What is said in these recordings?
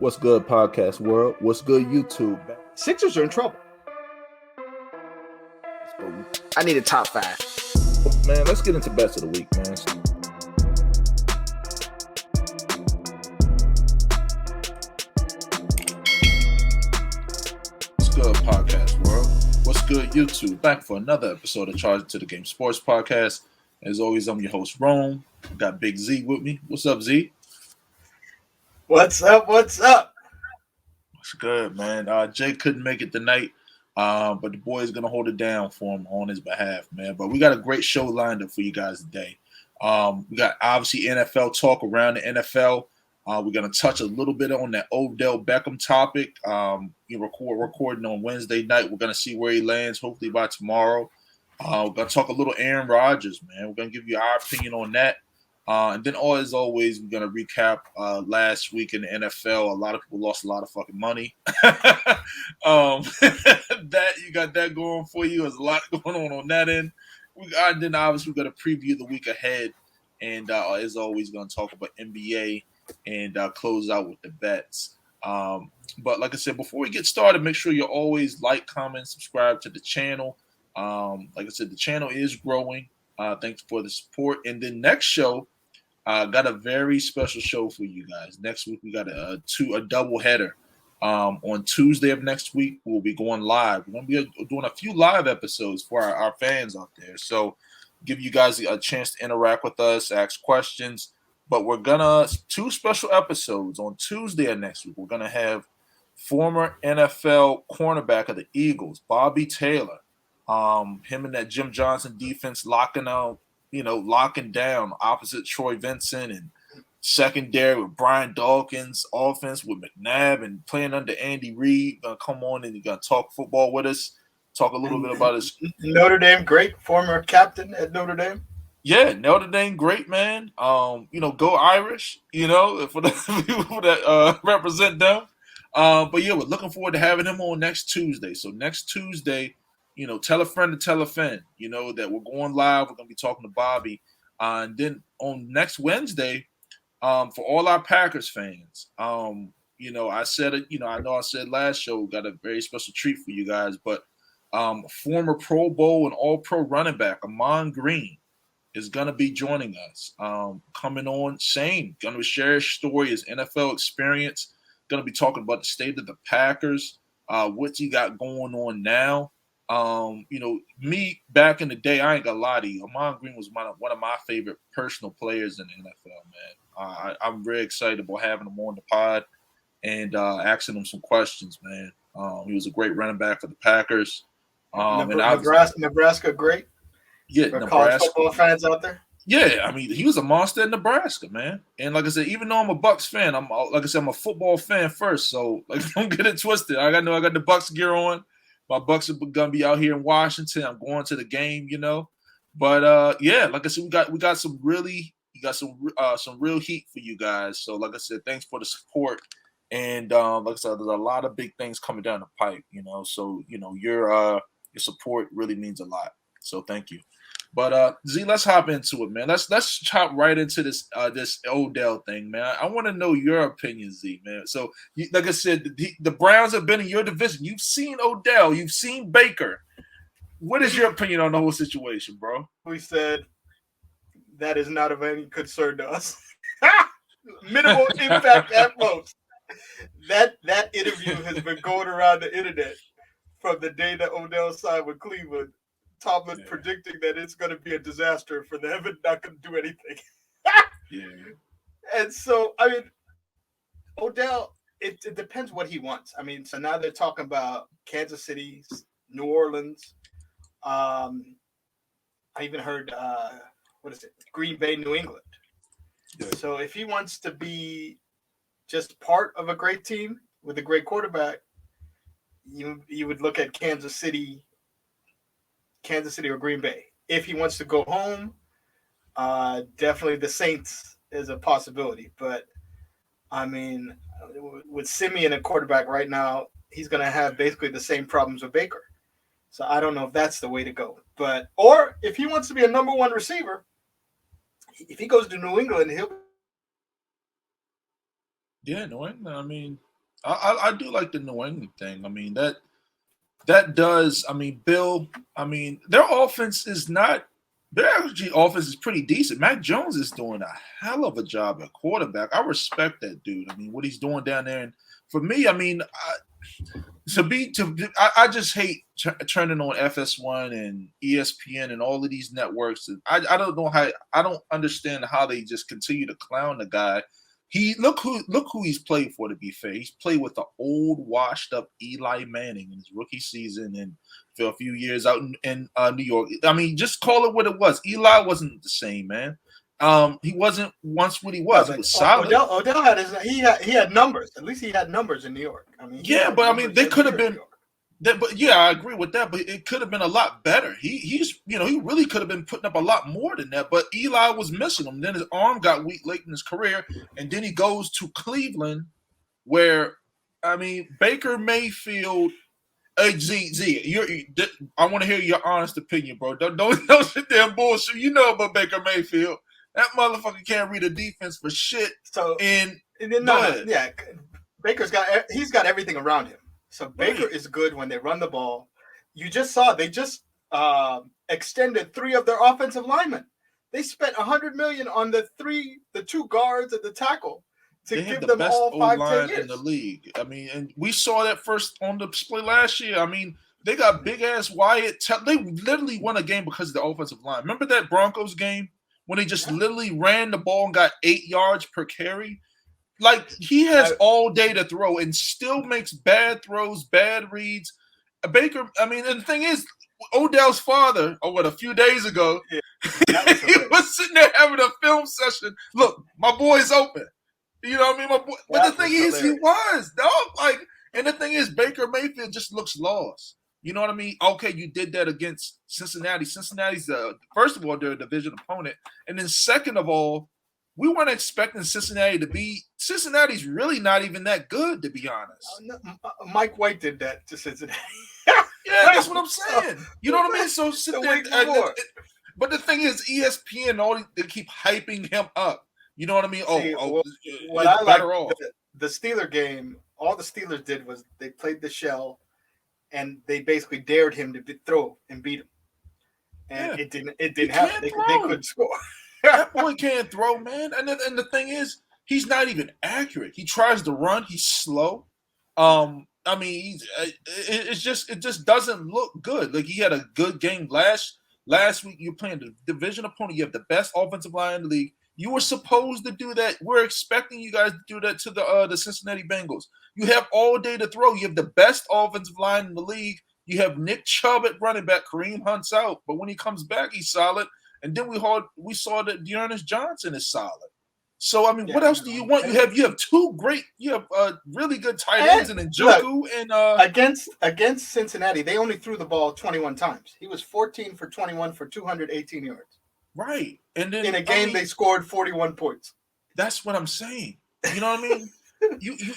What's good, podcast world? What's good, YouTube? Sixers are in trouble. I need a top five. Man, let's get into best of the week, man. What's good, podcast world? What's good, YouTube? Back for another episode of Charge to the Game Sports Podcast. As always, I'm your host, Rome. Got Big Z with me. What's up, Z? What's up? What's up? What's good, man? Jay couldn't make it tonight, but the boy is going to hold it down for him on his behalf, man. But we got a great show lined up for you guys today. We got, obviously, NFL talk around the NFL. We're going to touch a little bit on that Odell Beckham topic. Recording on Wednesday night. We're going to see where he lands, hopefully by tomorrow. We're going to talk a little Aaron Rodgers, man. We're going to give you our opinion on that. And then, as always, we're going to recap last week in the NFL. A lot of people lost a lot of fucking money. That you got that going for you. There's a lot going on that end. And then, obviously, we're going to preview the week ahead. And, as always, going to talk about NBA and close out with the bets. But like I said, before we get started, make sure you always like, comment, subscribe to the channel. Like I said, the channel is growing. Thanks for the support. And then next show, got a very special show for you guys. Next week, we got a double header. On Tuesday of next week, we'll be going live. We're going to be doing a few live episodes for our fans out there. So give you guys a chance to interact with us, ask questions. But we're going to, 2 special episodes on Tuesday of next week. We're going to have former NFL cornerback of the Eagles, Bobby Taylor. Him and that Jim Johnson defense locking down opposite Troy Vincent, and secondary with Brian Dawkins, offense with McNabb, and playing under Andy Reid. Gonna come on and he's gonna talk football with us, talk a little bit about his Notre Dame great, former captain at Notre Dame. Yeah, Notre Dame great, man. Go Irish, for the people that represent them. But yeah, we're looking forward to having him on next Tuesday. So next Tuesday, tell a friend to tell a friend, that we're going live. We're going to be talking to Bobby. And then on next Wednesday, for all our Packers fans, I said it, I know I said last show, we got a very special treat for you guys, but former Pro Bowl and All-Pro running back, Ahman Green, is going to be joining us, coming on, going to share his story, his NFL experience, going to be talking about the state of the Packers, what he got going on now. Me back in the day, I ain't gonna lie to you, Ahman Green was one of my favorite personal players in the NFL, man. I'm very excited about having him on the pod and asking him some questions, man. He was a great running back for the Packers. Nebraska great. Yeah, for Nebraska. College football fans out there. Yeah, I mean, he was a monster in Nebraska, man. And like I said, even though I'm a Bucs fan, I'm a football fan first. So don't get it twisted. I got the Bucs gear on. My Bucs are gonna be out here in Washington. I'm going to the game, But yeah, like I said, we got some real heat for you guys. So like I said, thanks for the support. And like I said, there's a lot of big things coming down the pipe, So your support really means a lot. So thank you. But Z, let's hop into it, man. Let's hop right into this Odell thing, man. I want to know your opinion, Z, man. So, like I said, the Browns have been in your division. You've seen Odell. You've seen Baker. What is your opinion on the whole situation, bro? We said that is not of any concern to us. Minimal impact at most. That interview has been going around the internet from the day that Odell signed with Cleveland. Tomlin predicting that it's going to be a disaster for them and not going to do anything. Yeah. And so, I mean, Odell, it depends what he wants. I mean, so now they're talking about Kansas City, New Orleans. I even heard, Green Bay, New England. Yeah. So if he wants to be just part of a great team with a great quarterback, you would look at Kansas City or Green Bay. If he wants to go home, definitely the Saints is a possibility. But, I mean, with Simeon a quarterback right now, he's going to have basically the same problems with Baker. So I don't know if that's the way to go. Or if he wants to be a number one receiver, if he goes to New England, he'll Yeah, New England. I mean, I do like the New England thing. I mean that does. I mean Bill. I mean their offense is not. Their actually offense is pretty decent. Mac Jones is doing a hell of a job at quarterback. I respect that dude. I mean what he's doing down there. And for me, I mean I just hate turning on FS1 and ESPN and all of these networks. And I don't know how I don't understand how they just continue to clown the guy. He look who he's played for. To be fair, he's played with the old washed up Eli Manning in his rookie season and for a few years out in New York. I mean, just call it what it was. Eli wasn't the same, man. He wasn't once what he was. No, He was solid. Odell had he had numbers. At least he had numbers in New York. I mean, Yeah, but I mean, they could have been. But yeah, I agree with that. But it could have been a lot better. He really could have been putting up a lot more than that. But Eli was missing him. Then his arm got weak late in his career, and then he goes to Cleveland, where I mean Baker Mayfield. Hey Z, I want to hear your honest opinion, bro. Don't sit there and bullshit. You know about Baker Mayfield. That motherfucker can't read a defense for shit. So Baker's got everything around him. So Baker is good when they run the ball. You just saw they just extended 3 of their offensive linemen. They spent $100 million on the 2 guards and the tackle to give them all 5-10 years in the league. I mean, and we saw that first on the display last year. I mean, they got big ass Wyatt. They literally won a game because of the offensive line. Remember that Broncos game when they just literally ran the ball and got 8 yards per carry? Like he has all day to throw and still makes bad throws, bad reads. Baker, I mean, and the thing is, Odell's father, a few days ago, he was sitting there having a film session. Look, my boy's open. You know what I mean? My boy, but the thing is, he was, dog. Like, and the thing is, Baker Mayfield just looks lost. You know what I mean? Okay, you did that against Cincinnati. Cincinnati's first of all, they're a division opponent, and then second of all, we weren't expecting Cincinnati to be. Cincinnati's really not even that good, to be honest. Mike White did that to Cincinnati. Yeah, that's what I'm saying. You know what I mean? So sit there. But the thing is, ESPN, they keep hyping him up. You know what I mean? What I like the Steeler game. All the Steelers did was they played the shell, and they basically dared him to throw and beat him. And it didn't happen. They couldn't score. That boy can't throw, man. And the thing is, he's not even accurate. He tries to run. He's slow. I mean, it just doesn't look good. Like he had a good game last week. You're playing the division opponent. You have the best offensive line in the league. You were supposed to do that. We're expecting you guys to do that to the Cincinnati Bengals. You have all day to throw. You have the best offensive line in the league. You have Nick Chubb at running back. Kareem Hunt's out, but when he comes back, he's solid. And then we saw that Dearness Johnson is solid. So I mean, what else do you want? You have two great, really good tight ends in Njoku and against Cincinnati, they only threw the ball 21 times. He was 14 for 21 for 218 yards. Right, and then in a game they scored 41 points. That's what I'm saying. You know what I mean?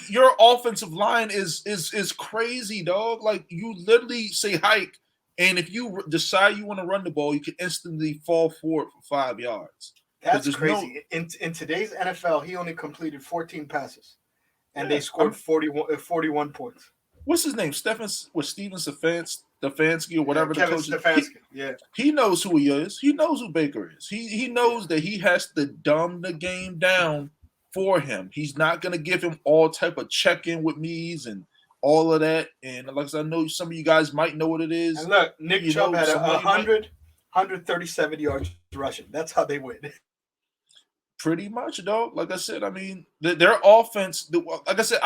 Your offensive line is crazy, dog. Like you literally say hike. And if you decide you want to run the ball, you can instantly fall forward for 5 yards. That's crazy. In today's NFL, he only completed 14 passes, and they scored 41 points. What's his name? Steven Stefanski or whatever Kevin the coach Stefanski. He knows who he is. He knows who Baker is. He knows that he has to dumb the game down for him. He's not going to give him all type of check-in with me's and all of that, and like I said, I know some of you guys might know what it is. And look, Nick Chubb had 137 yards rushing. That's how they win. Pretty much, dog. Like I said, I mean, their offense. Like I said,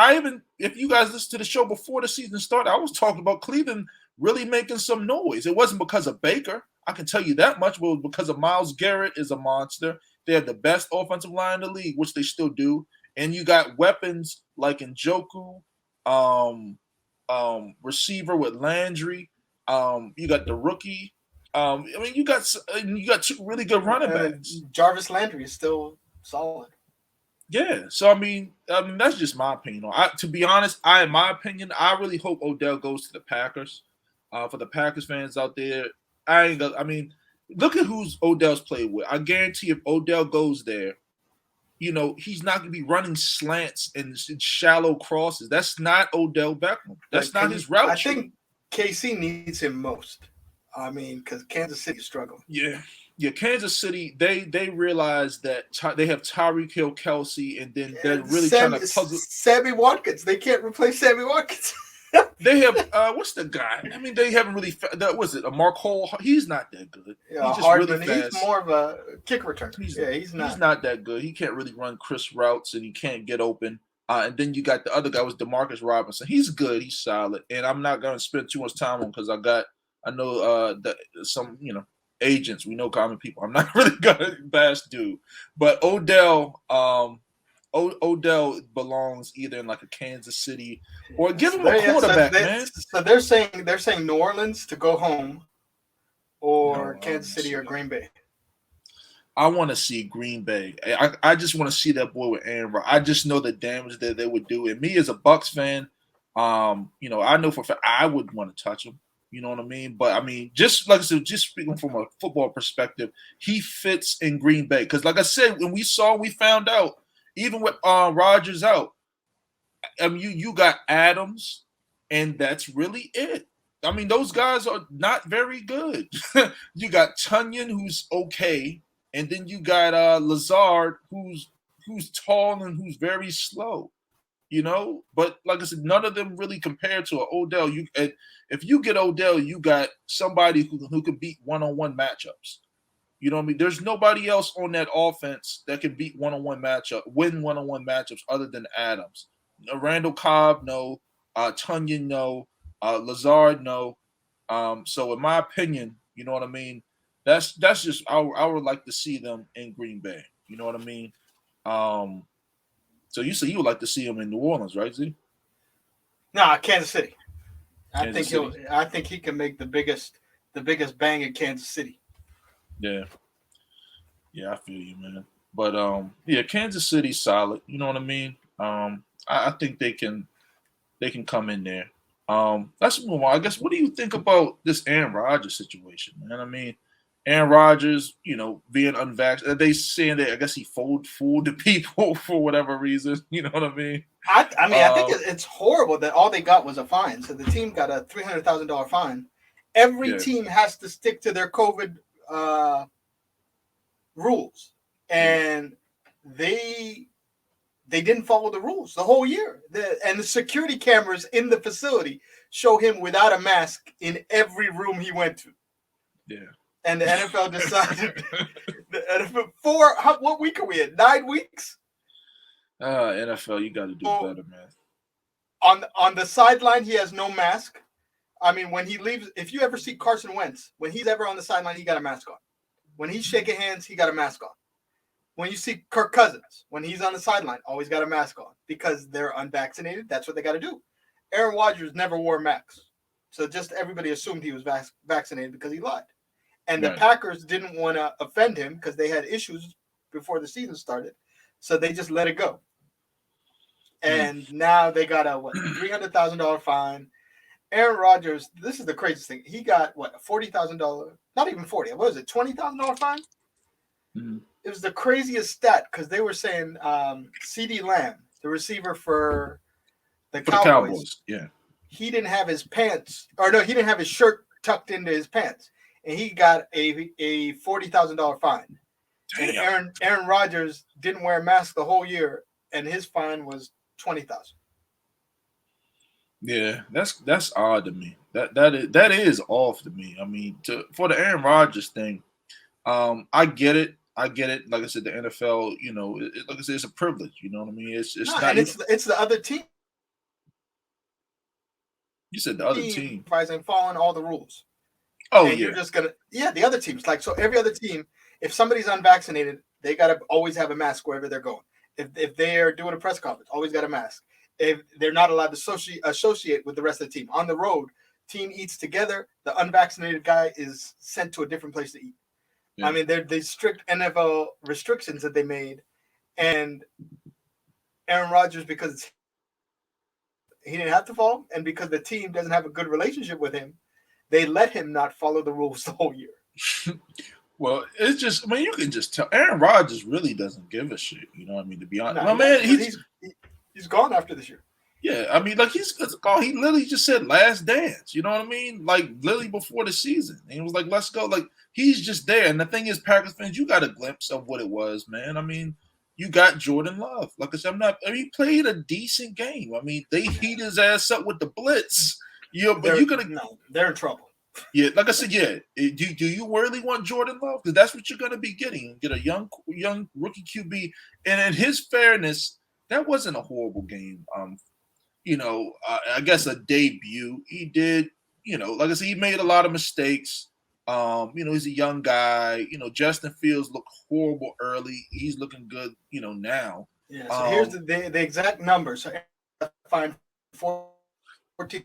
if you guys listened to the show before the season started, I was talking about Cleveland really making some noise. It wasn't because of Baker. I can tell you that much. But it was because of Myles Garrett is a monster. They have the best offensive line in the league, which they still do. And you got weapons like Njoku. Receiver with Landry. You got the rookie. I mean, you got two really good running backs. Jarvis Landry is still solid. Yeah. So I mean, that's just my opinion. To be honest, in my opinion, I really hope Odell goes to the Packers. For the Packers fans out there, I mean, look at who's Odell's played with. I guarantee if Odell goes there, he's not going to be running slants and shallow crosses. That's not Odell Beckham. That's not his route. I think KC needs him most. I mean, because Kansas City is struggling. Yeah. Kansas City, they realize that they have Tyreek Hill, Kelsey, and then they're really trying to puzzle. Sammy Watkins. They can't replace Sammy Watkins. They have what's the guy? I mean, they haven't really. Was it a Mark Hole? He's not that good. Yeah, he's just Hardman, really fast. He's more of a kick returner. He's not. He's not that good. He can't really run crisp routes, and he can't get open. And then you got the other guy was Demarcus Robinson. He's good. He's solid, and I'm not going to spend too much time on because I know that some agents. We know common people. I'm not really going to bash dude, but Odell. Odell belongs either in like a Kansas City or give him a quarterback, man. So they're saying New Orleans to go home, or Kansas City or Green Bay. I want to see Green Bay. I just want to see that boy with Aaron Rodgers. I just know the damage that they would do. And me as a Bucs fan, I know for a fact I wouldn't want to touch him. You know what I mean? But I mean, just like I said, just speaking from a football perspective, he fits in Green Bay. Because like I said, when we found out. Even with Rodgers out, I mean, you got Adams, and that's really it. I mean, those guys are not very good. You got Tunyon, who's okay, and then you got Lazard, who's tall and who's very slow. But like I said, none of them really compared to an Odell. If you get Odell, you got somebody who can beat one-on-one matchups. You know what I mean? There's nobody else on that offense that can beat win one-on-one matchups other than Adams. Randall Cobb, no. Tunyon, no. Lazard, no. So in my opinion, you know what I mean? That's just I would like to see them in Green Bay. You know what I mean? So you say you would like to see him in New Orleans, right, Z? Nah, Kansas City. I think he can make the biggest bang in Kansas City. Yeah, I feel you, man. But Kansas City's solid. You know what I mean? I think they can come in there. Let's move on. I guess. What do you think about this Aaron Rodgers situation, man? I mean, Aaron Rodgers, being unvaccinated. They saying that I guess he fooled the people for whatever reason. You know what I mean? I think it's horrible that all they got was a fine. So the team got a $300,000 fine. Every team has to stick to their COVID rules, and they didn't follow the rules the whole year. The security cameras in the facility show him without a mask in every room he went to. Yeah. And the NFL decided what week are we at? 9 weeks? NFL, you got to do better, man. On the sideline, he has no mask. I mean, when he leaves, if you ever see Carson Wentz, when he's ever on the sideline, he got a mask on. When he's shaking hands, he got a mask on. When you see Kirk Cousins, when he's on the sideline, always got a mask on because they're unvaccinated. That's what they got to do. Aaron Rodgers never wore masks. So just everybody assumed he was vaccinated because he lied. And the Packers didn't want to offend him because they had issues before the season started. So they just let it go. And now they got a $300,000 fine. Aaron Rodgers, this is the craziest thing. He got $40,000, not even 40. What was it? $20,000 fine? Mm-hmm. It was the craziest stat because they were saying CD Lamb, the receiver for the Cowboys. Yeah. He didn't have his pants, he didn't have his shirt tucked into his pants. And he got a $40,000 fine. Damn. And Aaron Rodgers didn't wear a mask the whole year, and his fine was $20,000. Yeah, that's odd to me. That is off to me. I mean, for the Aaron Rodgers thing, I get it. Like I said, the NFL, like I said, it's a privilege. You know what I mean? It's the other team. You said the other team and following all the rules. Oh, and you're just gonna the other teams. Like, so every other team, if somebody's unvaccinated, they gotta always have a mask wherever they're going. If they are doing a press conference, always got a mask. If they're not allowed to associate with the rest of the team. On the road, team eats together. The unvaccinated guy is sent to a different place to eat. Yeah. I mean, they're strict NFL restrictions that they made. And Aaron Rodgers, because he didn't have to follow, and because the team doesn't have a good relationship with him, they let him not follow the rules the whole year. Well, it's just, I mean, you can just tell Aaron Rodgers really doesn't give a shit. You know what I mean? To be honest, No, my man, he's gone after this year. yeah, I mean, like he literally just said last dance. You know what I mean? Like literally before the season, and he was like, "Let's go." Like he's just there. And the thing is, Packers fans, you got a glimpse of what it was, man. I mean, you got Jordan Love. Like I said, he played a decent game. I mean, they heat his ass up with the blitz. They're in trouble. Yeah, like I said, yeah. Do you really want Jordan Love? Because that's what you're going to be getting. Get a young rookie QB, and in his fairness, that wasn't a horrible game. I guess a debut. He did, like I said, he made a lot of mistakes. He's a young guy. Justin Fields looked horrible early. He's looking good, now. Yeah. So here's the exact numbers. So I find 14,000.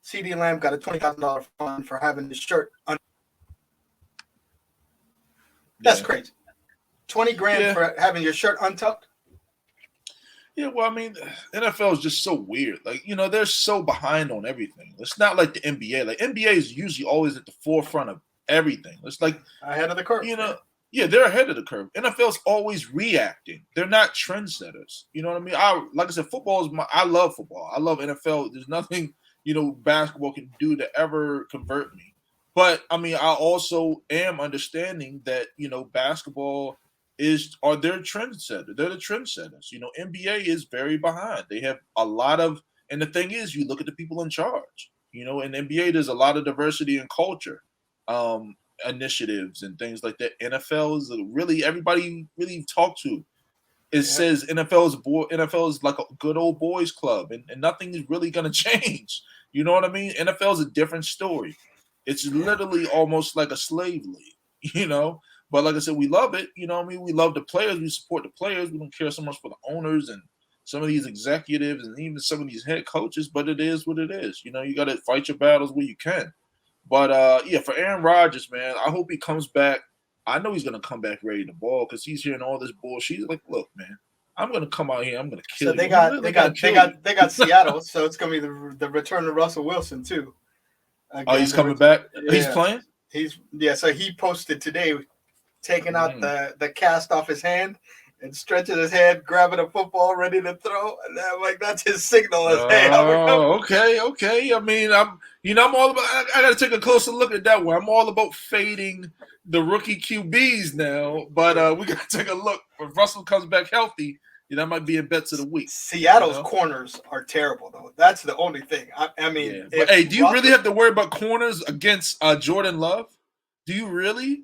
CD Lamb got a $20,000 fine for having his shirt. That's crazy. $20,000 for having your shirt untucked. Yeah, well, I mean, NFL is just so weird. Like, they're so behind on everything. It's not like the NBA. Like, NBA is usually always at the forefront of everything. It's like ahead of the curve. Yeah, they're ahead of the curve. NFL's always reacting. They're not trendsetters. You know what I mean? Like I said, I love football. I love NFL. There's nothing, basketball can do to ever convert me. But I mean, I also am understanding that, basketball are their trendsetter. They're the trendsetters. NBA is very behind. They have a lot of, and the thing is, you look at the people in charge. In NBA, there's a lot of diversity in culture, initiatives and things like that. NFL is really everybody really talk to. It says NFL is like a good old boys club, and nothing is really gonna change. You know what I mean? NFL is a different story. It's literally almost like a slave league, But like I said, we love it. You know what I mean? We love the players. We support the players. We don't care so much for the owners and some of these executives and even some of these head coaches, but it is what it is. You got to fight your battles where you can. But, for Aaron Rodgers, man, I hope he comes back. I know he's going to come back ready to ball because he's hearing all this bullshit. He's like, look, man, I'm going to come out here. I'm going to kill you. So they got Seattle, so it's going to be the return of Russell Wilson, too. Again, he's coming back? Yeah. He's playing? So he posted today taking out the cast off his hand and stretching his hand, grabbing a football, ready to throw. And I'm like, that's his signal. Okay. I mean, I'm all about. I got to take a closer look at that one. I'm all about fading the rookie QBs now, but we got to take a look. If Russell comes back healthy, that might be in bets of the week. Seattle's corners are terrible, though. That's the only thing. I mean, but, hey, do you really have to worry about corners against Jordan Love? Do you really?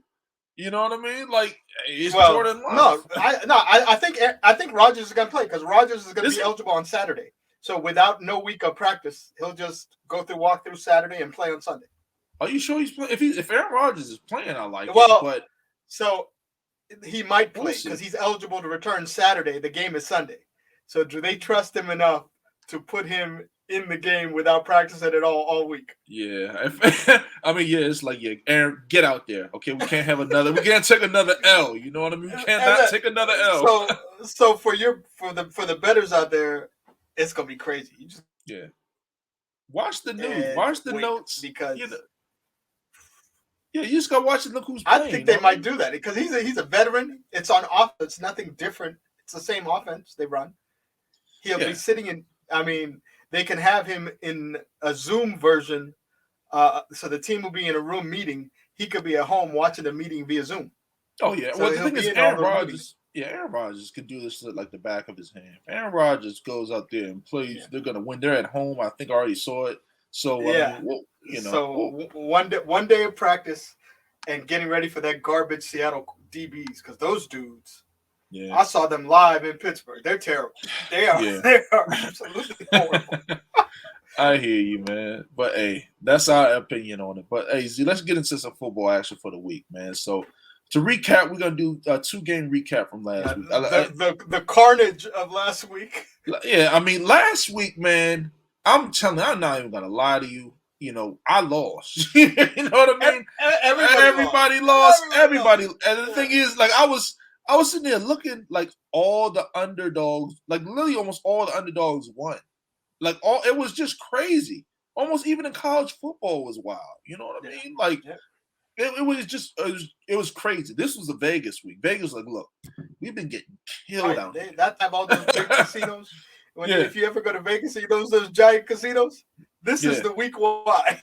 You know what I mean? Like, Jordan Love. I think Rodgers is going to play because Rodgers is going to be eligible on Saturday. So without no week of practice, he'll just go through walkthrough Saturday and play on Sunday. Are you sure he's playing? If Aaron Rodgers is playing, I like it. But so he might play because he's eligible to return Saturday. The game is Sunday. So do they trust him enough to put him in the game without practicing at all week? Yeah. It's like, Aaron, get out there. Okay, we can't take another L. You know what I mean? We cannot take another L. So for the bettors out there, it's gonna be crazy. Watch the news. Watch the notes because you just gotta watch and look who's playing. I think they might do that because he's a veteran. It's on offense, nothing different. It's the same offense they run. He'll be sitting in. I mean, they can have him in a Zoom version, so the team will be in a room meeting. He could be at home watching the meeting via Zoom. Oh yeah. So well, the thing is, Aaron Rodgers. Yeah, Aaron Rodgers could do this like the back of his hand. If Aaron Rodgers goes out there and plays, they're gonna win. They're at home. I think I already saw it. So one day of practice and getting ready for that garbage Seattle DBs because those dudes. Yeah, I saw them live in Pittsburgh. They're terrible. They are absolutely horrible. I hear you, man. But hey, that's our opinion on it. But hey, Z, let's get into some football action for the week, man. So to recap, we're gonna do a 2-game recap from last week. The carnage of last week. Yeah, I mean, last week, man. I'm telling you, I'm not even gonna lie to you. I lost. You know what I mean? Everybody lost. Everybody. And the thing is, like, I was sitting there looking like all the underdogs, like literally almost all the underdogs won. Like it was just crazy. almost even in college football was wild. You know what I mean? Like it was just it was crazy. This was a Vegas week. Vegas was like, look, we've been getting killed out here. That time all those big casinos. If you ever go to Vegas and you know those giant casinos, this is the week why.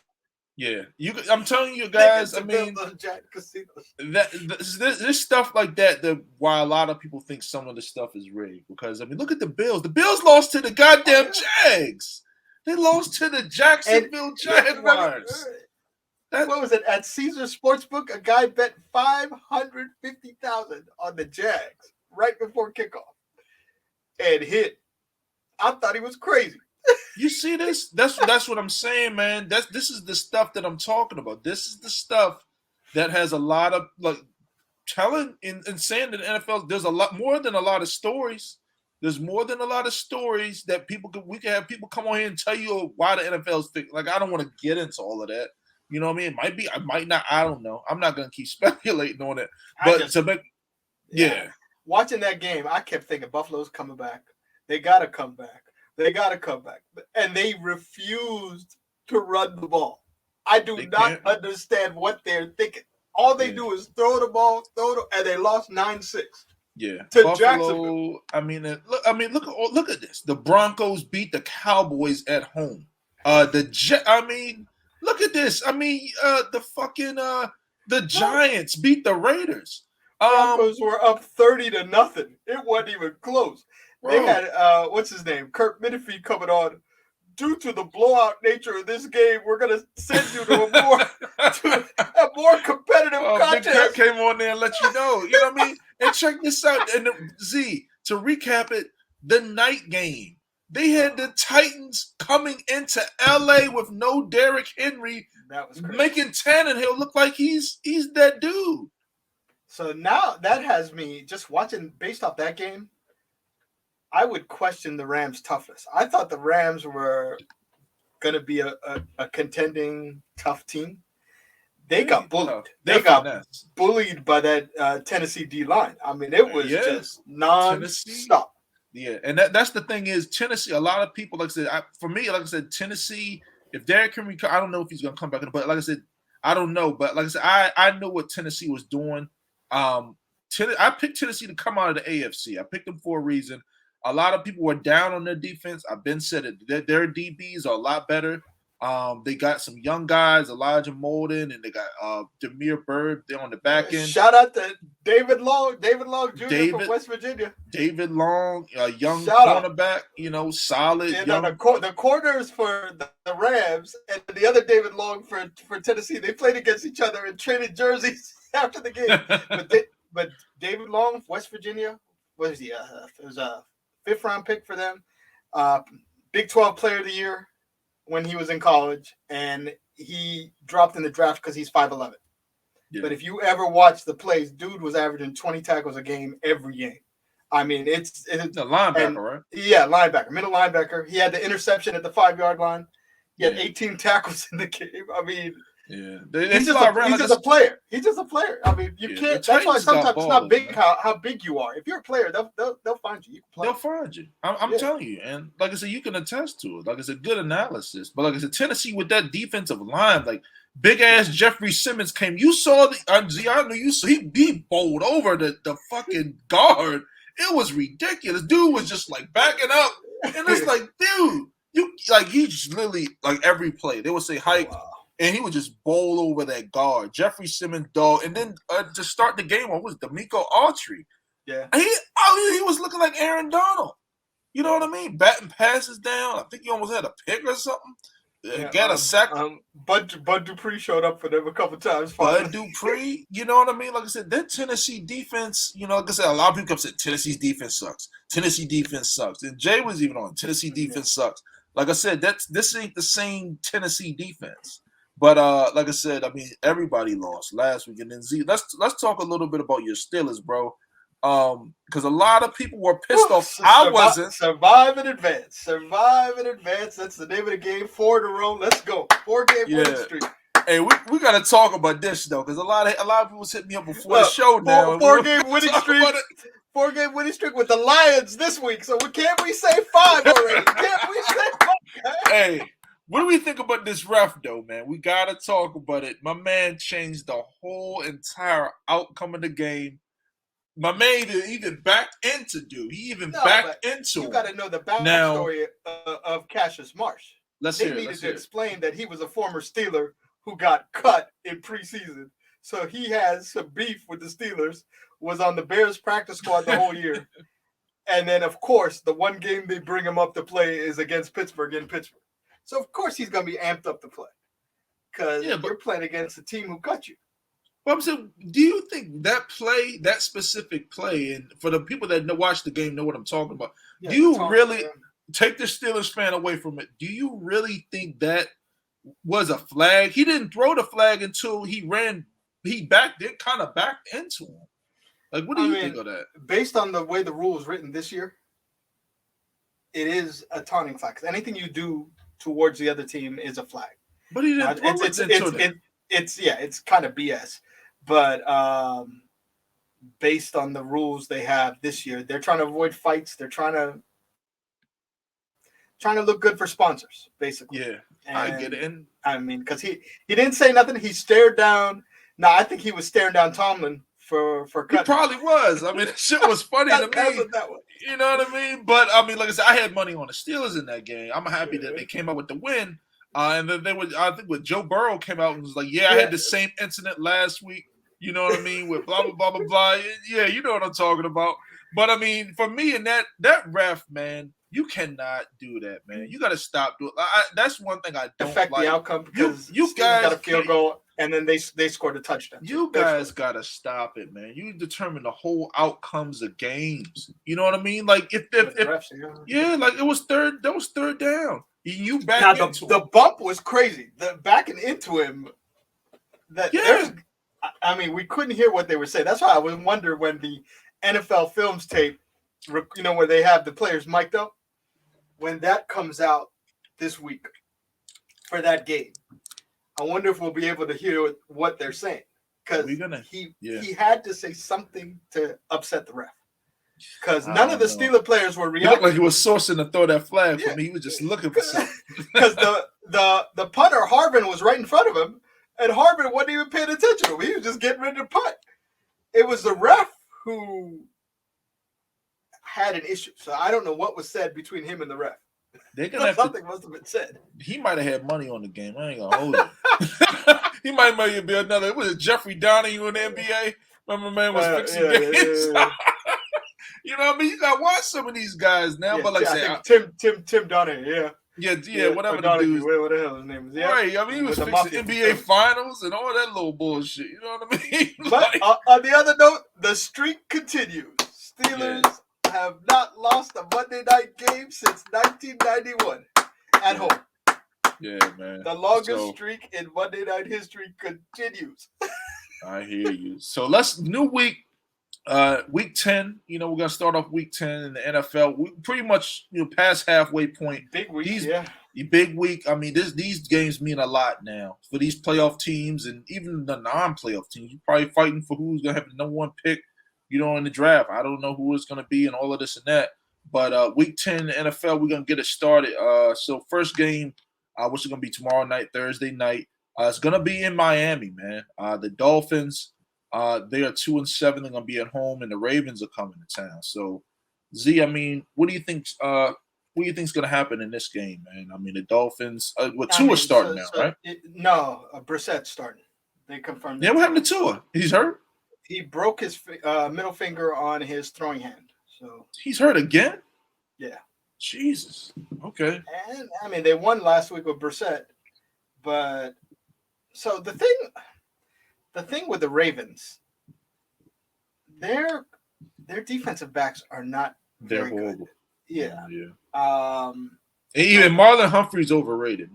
Yeah, I'm telling you guys. I mean, those giant casinos. This stuff like that. Why a lot of people think some of the stuff is rigged because I mean, look at the Bills. The Bills lost to the goddamn Jags. They lost to the Jacksonville Jaguars. What was it at Caesar Sportsbook? A guy bet $550,000 on the Jags right before kickoff and hit. I thought he was crazy. You see this? That's what I'm saying, man. This is the stuff that I'm talking about. This is the stuff that has a lot of like telling and saying that the NFL. There's a lot more than a lot of stories. There's more than a lot of stories that we can have people come on here and tell you why the NFL's fixed. Like I don't want to get into all of that. You know what I mean? It might be, I might not. I don't know. I'm not gonna keep speculating on it. But watching that game, I kept thinking Buffalo's coming back. They gotta come back. They got to come back. And they refused to run the ball. I do not understand what they're thinking. All they do is throw the ball, and they lost 9-6. Yeah. To Buffalo, Jacksonville. I mean, look at this. The Broncos beat the Cowboys at home. Look at this. I mean, the Giants beat the Raiders. Broncos were up 30-0. It wasn't even close. They had what's his name, Kurt Menefee coming on. Due to the blowout nature of this game, we're gonna send you to a more competitive contest. Big Kurt came on there and let you know. You know what I mean? And check this out. And to recap it, the night game. They had the Titans coming into LA with no Derrick Henry. That was crazy. Making Tannehill look like he's that dude. So now that has me just watching based off that game. I would question the Rams' toughness. I thought the Rams were going to be a contending tough team. They got bullied. They got bullied by that Tennessee D-line. I mean, it was just non-stop. Yeah, and that's the thing is Tennessee, a lot of people, like I said, Tennessee, if Derrick Henry, I don't know if he's going to come back. But like I said, I don't know. But like I said, I know what Tennessee was doing. I picked Tennessee to come out of the AFC. I picked them for a reason. A lot of people were down on their defense. I've been said it. Their DBs are a lot better. They got some young guys, Elijah Molden, and they got Demir Bird there on the back end. Shout out to David Long Jr. from West Virginia. David Long, young cornerback, solid. Yeah, the corners for the Rams and the other David Long for Tennessee, they played against each other and traded jerseys after the game. but David Long, West Virginia, what is he? It was a 5th-round pick for them. Big 12 Player of the Year when he was in college, and he dropped in the draft because he's 5'11". Yeah. But if you ever watch the plays, dude was averaging 20 tackles a game every game. I mean, it's a linebacker, right? Yeah, linebacker, middle linebacker. He had the interception at the 5-yard line. He had 18 tackles in the game. I mean, yeah, he's just a player. He's just a player. I mean, you can't. That's why sometimes it's not big how big you are. If you're a player, they'll find you. You can play. They'll find you. I'm telling you, and like I said, you can attest to it. Like I said, good analysis. But like I said, Tennessee with that defensive line, like big ass Jeffrey Simmons came. You saw he bowled over the fucking guard. It was ridiculous. Dude was just like backing up, and it's like, dude, he just literally like every play they would say hike. Wow. And he would just bowl over that guard, Jeffrey Simmons, dog. And then to start the game, what was D'Amico Autry? Yeah, he was looking like Aaron Donald. You know what I mean? Batting passes down. I think he almost had a pick or something. Got a sack. Bud Dupree showed up for them a couple times. Bud Dupree, you know what I mean? Like I said, that Tennessee defense, like I said, a lot of people kept saying Tennessee's defense sucks. Tennessee defense sucks. And Jay was even on Tennessee defense sucks. Like I said, this ain't the same Tennessee defense. But like I said, I mean, everybody lost last week. And then let's talk a little bit about your Steelers, bro. Because a lot of people were pissed off. I wasn't. Survive in advance. That's the name of the game. 4 in a row. Let's go. 4-game winning streak. Hey, we gotta talk about this though, because a lot of people hit me up before the show now. 4-game winning streak. 4-game winning streak with the Lions this week. So can't we say 5 already? Can't we say 5? Hey. What do we think about this ref, though, man? We got to talk about it. My man changed the whole entire outcome of the game. My man even backed into dude. He even backed into You got to know the backstory of Cassius Marsh. Let's they hear needed it. to explain that he was a former Steeler who got cut in preseason. So he has some beef with the Steelers, was on the Bears practice squad the whole year. And then, of course, the one game they bring him up to play is against Pittsburgh in Pittsburgh. So, of course, he's going to be amped up to play because you're playing against a team who cut you. But I'm saying, do you think that play, that specific play, and for the people that watch the game know what I'm talking about, do you really take the Steelers fan away from it? Do you really think that was a flag? He didn't throw the flag until he kind of backed into him. Like, what do you think of that? Based on the way the rule is written this year, it is a taunting flag. Because anything you do towards the other team is a flag. But he didn't throw it's kind of BS. But based on the rules they have this year, they're trying to avoid fights. They're trying to look good for sponsors, basically. Yeah, I get it. And I mean, because he didn't say nothing. He stared down. No, I think he was staring down Tomlin for cutting. He probably was. I mean, shit was funny to me. That was. You know what I mean? But I mean, like I said, I had money on the Steelers in that game. I'm happy that they came out with the win. And then I think when Joe Burrow came out and was like, I had the same incident last week. You know what I mean? With blah, blah, blah, blah, blah. Yeah, you know what I'm talking about. But I mean, for me and that ref, man, you cannot do that, man. You got to stop doing. That's one thing I don't affect the outcome because you guys got a field goal and then they scored a touchtouchdown. You guys got to stop it, man. You determine the whole outcomes of games. You know what I mean? Like if refs, like it was third. That was third down. You back into the bump was crazy. The backing into him. I mean, we couldn't hear what they were saying. That's why I would wonder when the NFL films tape, where they have the players mic'd up, when that comes out this week for that game. I wonder if we'll be able to hear what they're saying because he had to say something to upset the ref. Because none of the Steeler players were reacting. He looked like he was sourcing to throw that flag for me. He was just looking for something. Because the punter, Harvin, was right in front of him, and Harvin wasn't even paying attention to him. He was just getting ready to punt. It was the ref who had an issue. So I don't know what was said between him and the ref. Something must have been said. He might have had money on the game. I ain't gonna hold it. He might be another. Was it Jeffrey Donahue in the NBA? Remember, man was fixing games. Yeah. You know what I mean? You gotta watch some of these guys now. But like I say, Tim Donahue, yeah, whatever the dude. What the hell his name is? Yeah. Right. I mean, he was fixing NBA finals and all that little bullshit. You know what I mean? But on the other note, the streak continues. Steelers have not lost a Monday night game since 1991 at home. Yeah, man. The longest streak in Monday night history continues. I hear you. So new week. Week 10, we're gonna start off week 10 in the NFL. We pretty much past halfway point. Big week, Big week. I mean, these games mean a lot now for these playoff teams and even the non-playoff teams. You're probably fighting for who's gonna have the number one pick, in the draft. I don't know who it's gonna be and all of this and that. But week 10 in the NFL, we're gonna get it started. So first game, which is gonna be tomorrow night, Thursday night. It's gonna be in Miami, man. The Dolphins. They are 2-7. They're gonna be at home, and the Ravens are coming to town. So, Z, I mean, what do you think? What do you think's gonna happen in this game, man? I mean, the Dolphins. Tua's starting now, right? Brissett's starting. They confirmed. Yeah, what happened to Tua? He's hurt. He broke his middle finger on his throwing hand. So he's hurt again. Yeah. Jesus. Okay. And I mean, they won last week with Brissett, but so the thing with the Ravens, their defensive backs are not very good. Yeah. Even Marlon Humphrey is overrated.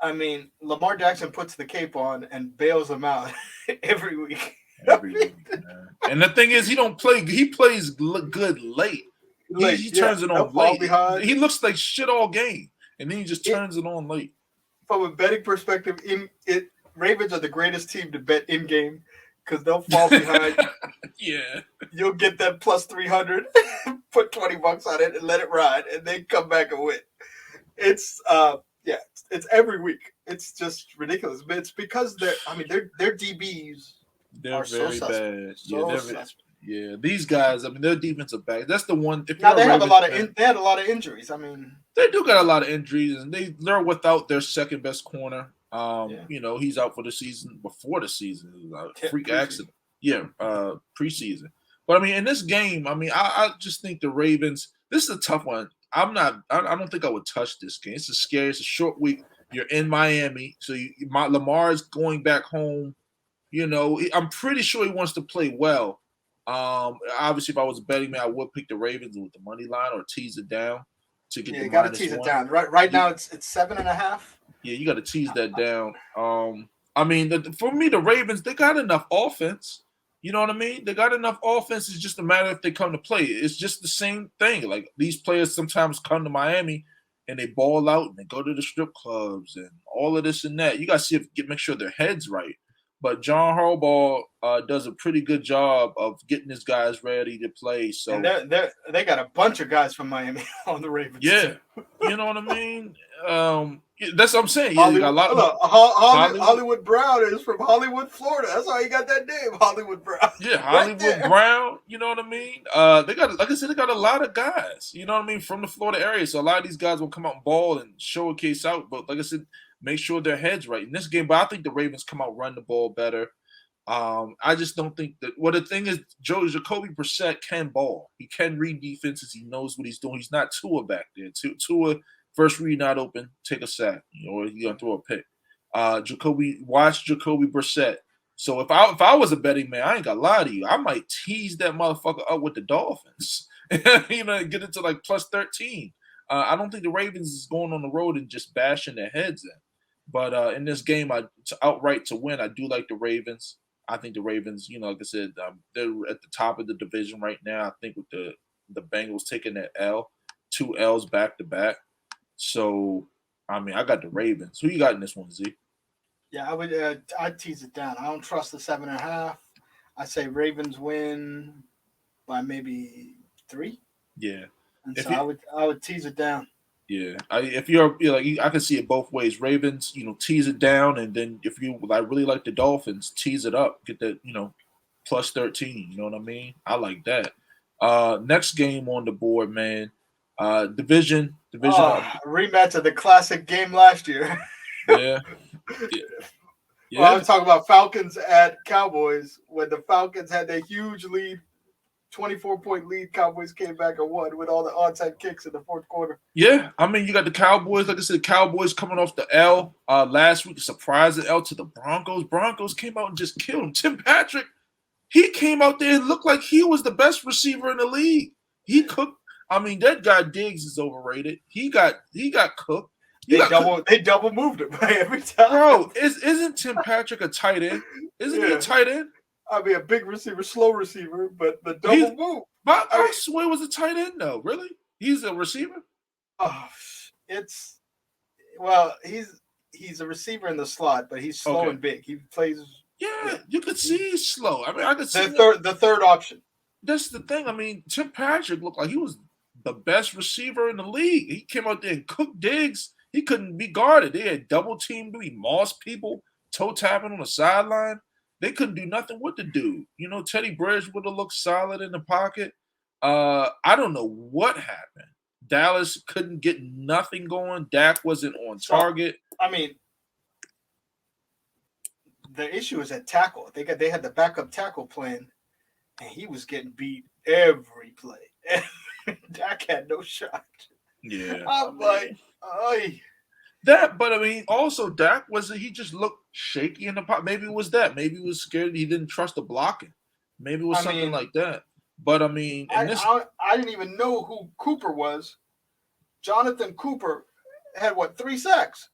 I mean, Lamar Jackson puts the cape on and bails them out every week. Man. And the thing is, he don't play. He plays good late. He turns it on late. He looks like shit all game, and then he just turns it on late. From a betting perspective, Ravens are the greatest team to bet in game because they'll fall behind. Yeah, you'll get that plus 300, put $20 on it, and let it ride, and then come back and win. It's yeah, it's every week. It's just ridiculous. But it's because their DBs They're are so very suspect. bad. So suspect. Yeah. These guys, I mean, their defensive back. That's the one. If Now you're a they have a Ravens lot of fan, they had a lot of injuries. I mean, they do got a lot of injuries, and they're without their second best corner. yeah, He's out for the season. Before the season, it was a freak preseason. accident. Yeah, preseason. But I mean, in this game, I mean, I just think the Ravens. This is a tough one. I don't think I would touch this game. It's scary. It's a short week. You're in Miami, so Lamar's going back home. I'm pretty sure he wants to play well. Obviously, if I was a betting man, I would pick the Ravens with the money line or tease it down to get Yeah, the you got to -1. tease it down. Right now, it's 7.5. Yeah, you got to tease that down. I mean, for me, the Ravens, they got enough offense. You know what I mean? They got enough offense. It's just a matter if they come to play. It's just the same thing. Like these players sometimes come to Miami and they ball out and they go to the strip clubs and all of this and that. You got to see make sure their head's right. But John Harbaugh does a pretty good job of getting his guys ready to play. So And they got a bunch of guys from Miami on the Ravens. yeah, too. you know what I mean. That's what I'm saying. Yeah, you got a lot of Hollywood Brown is from Hollywood, Florida. That's why he got that name, Hollywood Brown. Yeah, Hollywood Brown. You know what I mean. They got, like I said, they got a lot of guys. You know what I mean, from the Florida area. So a lot of these guys will come out and ball and showcase out. But like I said, make sure their heads right in this game. But I think the Ravens come out run the ball better. I just don't think that. Well, the thing is, Jacoby Brissett can ball. He can read defenses. He knows what he's doing. He's not Tua back there. Tua first read not open, take a sack, or he's gonna throw a pick. Watch Jacoby Brissett. So if I was a betting man, I ain't gonna lie to you, I might tease that motherfucker up with the Dolphins. Get it to like +13. I don't think the Ravens is going on the road and just bashing their heads in. But in this game, outright to win, I do like the Ravens. I think the Ravens, like I said, they're at the top of the division right now. I think with the Bengals taking that L, 2 L's back to back. So, I mean, I got the Ravens. Who you got in this one, Z? Yeah, I'd tease it down. I don't trust the 7.5. I say Ravens win by maybe 3. Yeah, and so I would tease it down. Yeah, if you're like, I can see it both ways. Ravens, tease it down, and then if you really like the Dolphins, tease it up, get that +13. You know what I mean? I like that. Next game on the board, man. Division. Rematch of the classic game last year. Yeah. Well, I was talking about Falcons at Cowboys when the Falcons had their huge lead, 24-point lead. Cowboys came back and won with all the onside kicks in the fourth quarter. Yeah, I mean, you got the Cowboys. Like I said, the Cowboys coming off the L last week, surprising L to the Broncos. Broncos came out and just killed them. Tim Patrick, he came out there and looked like he was the best receiver in the league. He cooked. I mean, that guy Diggs is overrated. He got cooked. They double moved him every time. Bro, isn't Tim Patrick a tight end? Isn't he a tight end? I mean, a big receiver, slow receiver, but the double move. I swear it was a tight end, though. Really? He's a receiver? Oh, he's a receiver in the slot, but he's slow and big. He plays. Yeah, you could see he's slow. I mean, I could see the third option. That's the thing. I mean, Tim Patrick looked like he was the best receiver in the league. He came out there and cooked Diggs. He couldn't be guarded. They had double teamed him. He mossed people, toe tapping on the sideline. They couldn't do nothing with the dude. Teddy Bridgewater would have looked solid in the pocket. I don't know what happened. Dallas couldn't get nothing going. Dak wasn't on target. I mean, the issue is at tackle. They had the backup tackle plan, and he was getting beat every play. Dak had no shot. Yeah, I'm like, "Ay." That, but I mean, also Dak he just looked shaky in the pot. Maybe it was that. Maybe he was scared. He didn't trust the blocking. Maybe it was something like that. But I mean, I didn't even know who Cooper was. Jonathan Cooper had 3 sacks?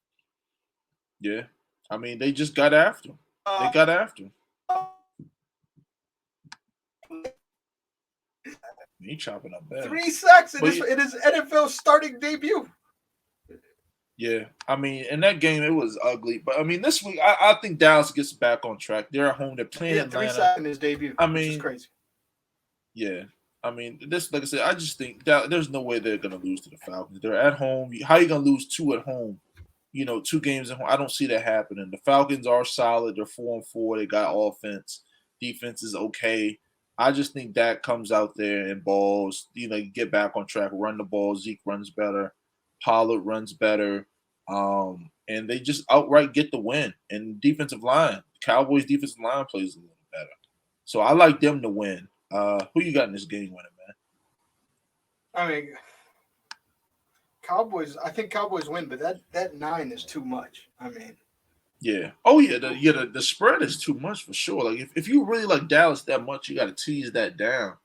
Yeah, I mean, they just got after him. They got after him. He chopping up bad. 3 sacks in his NFL starting debut. Yeah, I mean, in that game, it was ugly. But, I mean, this week, I think Dallas gets back on track. They're at home. They're playing Atlanta. 3 sacks in his debut, which is crazy. Yeah. I mean, this, like I said, I just think that there's no way they're going to lose to the Falcons. They're at home. How are you going to lose 2 at home? 2 games at home. I don't see that happening. The Falcons are solid. They're 4-4. They got offense. Defense is okay. I just think Dak comes out there and balls, get back on track, run the ball. Zeke runs better. Pollard runs better. And they just outright get the win. And defensive line, Cowboys defensive line plays a little better. So I like them to win. Who you got in this game winning, man? I mean, Cowboys. I think Cowboys win, but that 9 is too much. I mean, yeah. Oh yeah. The spread is too much for sure. Like if you really like Dallas that much, you got to tease that down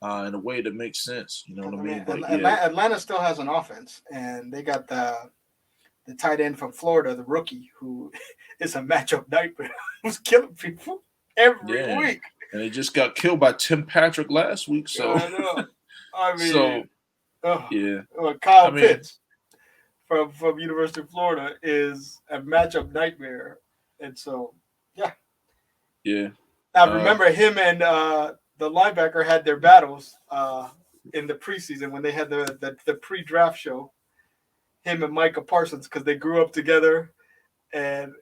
in a way that makes sense. You know what I mean? But, Atlanta still has an offense, and they got the tight end from Florida, the rookie, who is a matchup nightmare. Who's killing people every week. And they just got killed by Tim Patrick last week. So I know. I mean, Kyle Pitts from University of Florida is a matchup nightmare, and so yeah. Now remember him and the linebacker had their battles in the preseason when they had the pre-draft show. Him and Micah Parsons, because they grew up together, and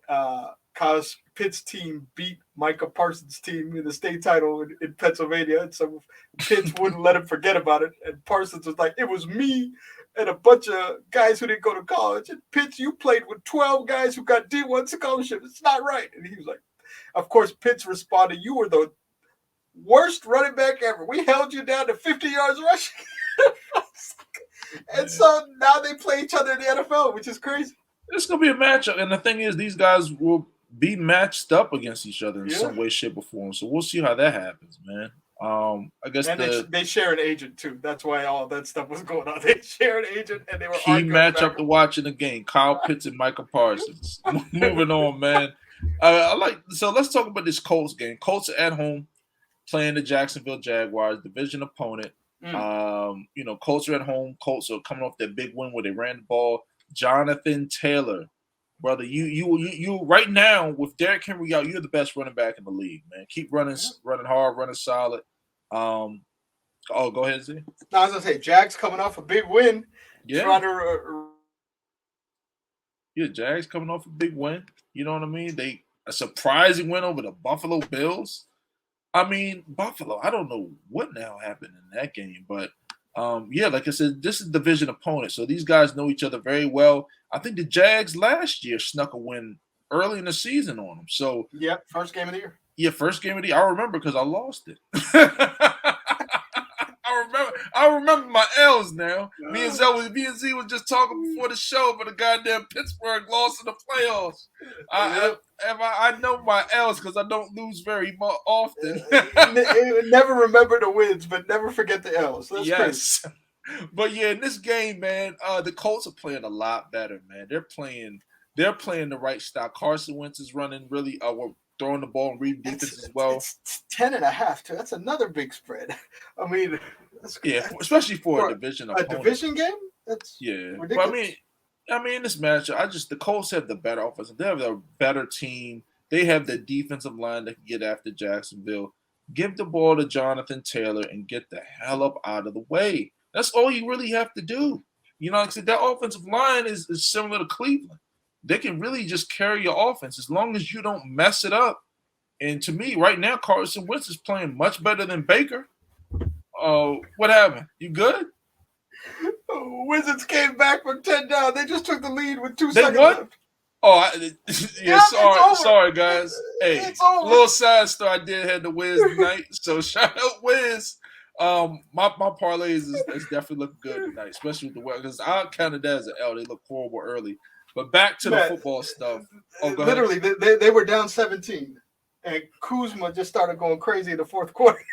Kyle Pitts' team beat Micah Parsons' team in the state title in Pennsylvania, and so Pitts wouldn't let him forget about it. And Parsons was like, "It was me and a bunch of guys who didn't go to college. And Pitts, you played with 12 guys who got D1 scholarship. It's not right." And he was like, of course, Pitts responded, "You were the worst running back ever. We held you down to 50 yards rushing." And so now they play each other in the NFL, which is crazy. It's going to be a matchup. And the thing is, these guys will be matched up against each other in some way, shape, or form. So we'll see how that happens, man. I guess they share an agent, too. That's why all that stuff was going on. They share an agent, and they were key matchup to watch in the game. Kyle Pitts and Micah Parsons. Moving on, man. So let's talk about this Colts game. Colts are at home playing the Jacksonville Jaguars, division opponent. Colts are at home. Colts are coming off that big win where they ran the ball. Jonathan Taylor, brother, you right now with Derrick Henry out, you're the best running back in the league, man. Keep running hard, running solid. Go ahead, Z. No, I was gonna say Jags coming off a big win. Yeah. Jags coming off a big win. You know what I mean? A surprising win over the Buffalo Bills. I mean, Buffalo, I don't know what the hell happened in that game, but like I said, this is division opponent, so these guys know each other very well. I think the Jags last year snuck a win early in the season on them. So first game of the year. Yeah, first game of the year. I remember because I lost it. I remember my L's now. Me and Z was just talking before the show, but the goddamn Pittsburgh lost in the playoffs. I know my L's because I don't lose very often. Never remember the wins, but never forget the L's. That's crazy. But yeah, in this game, man, the Colts are playing a lot better, man. They're playing the right style. Carson Wentz is running really. We're throwing the ball and reading defense as well. It's 10.5 too. That's another big spread. I mean, especially for a division opponent. A division game. That's ridiculous. But I mean, this matchup, the Colts have the better offense. They have a better team. They have the defensive line that can get after Jacksonville. Give the ball to Jonathan Taylor and get the hell up out of the way. That's all you really have to do. Like I said, that offensive line is similar to Cleveland. They can really just carry your offense as long as you don't mess it up. And to me, right now, Carson Wentz is playing much better than Baker. What happened? You good? Wizards came back from 10 down. They just took the lead with 2 seconds left. Sorry, guys. Hey, a little side story. I did have the Wiz tonight, so shout out Wiz. My parlays is definitely looking good tonight, especially with the weather, because I counted that as an L. They look horrible early. But back to the football stuff. Literally, they were down 17, and Kuzma just started going crazy in the fourth quarter.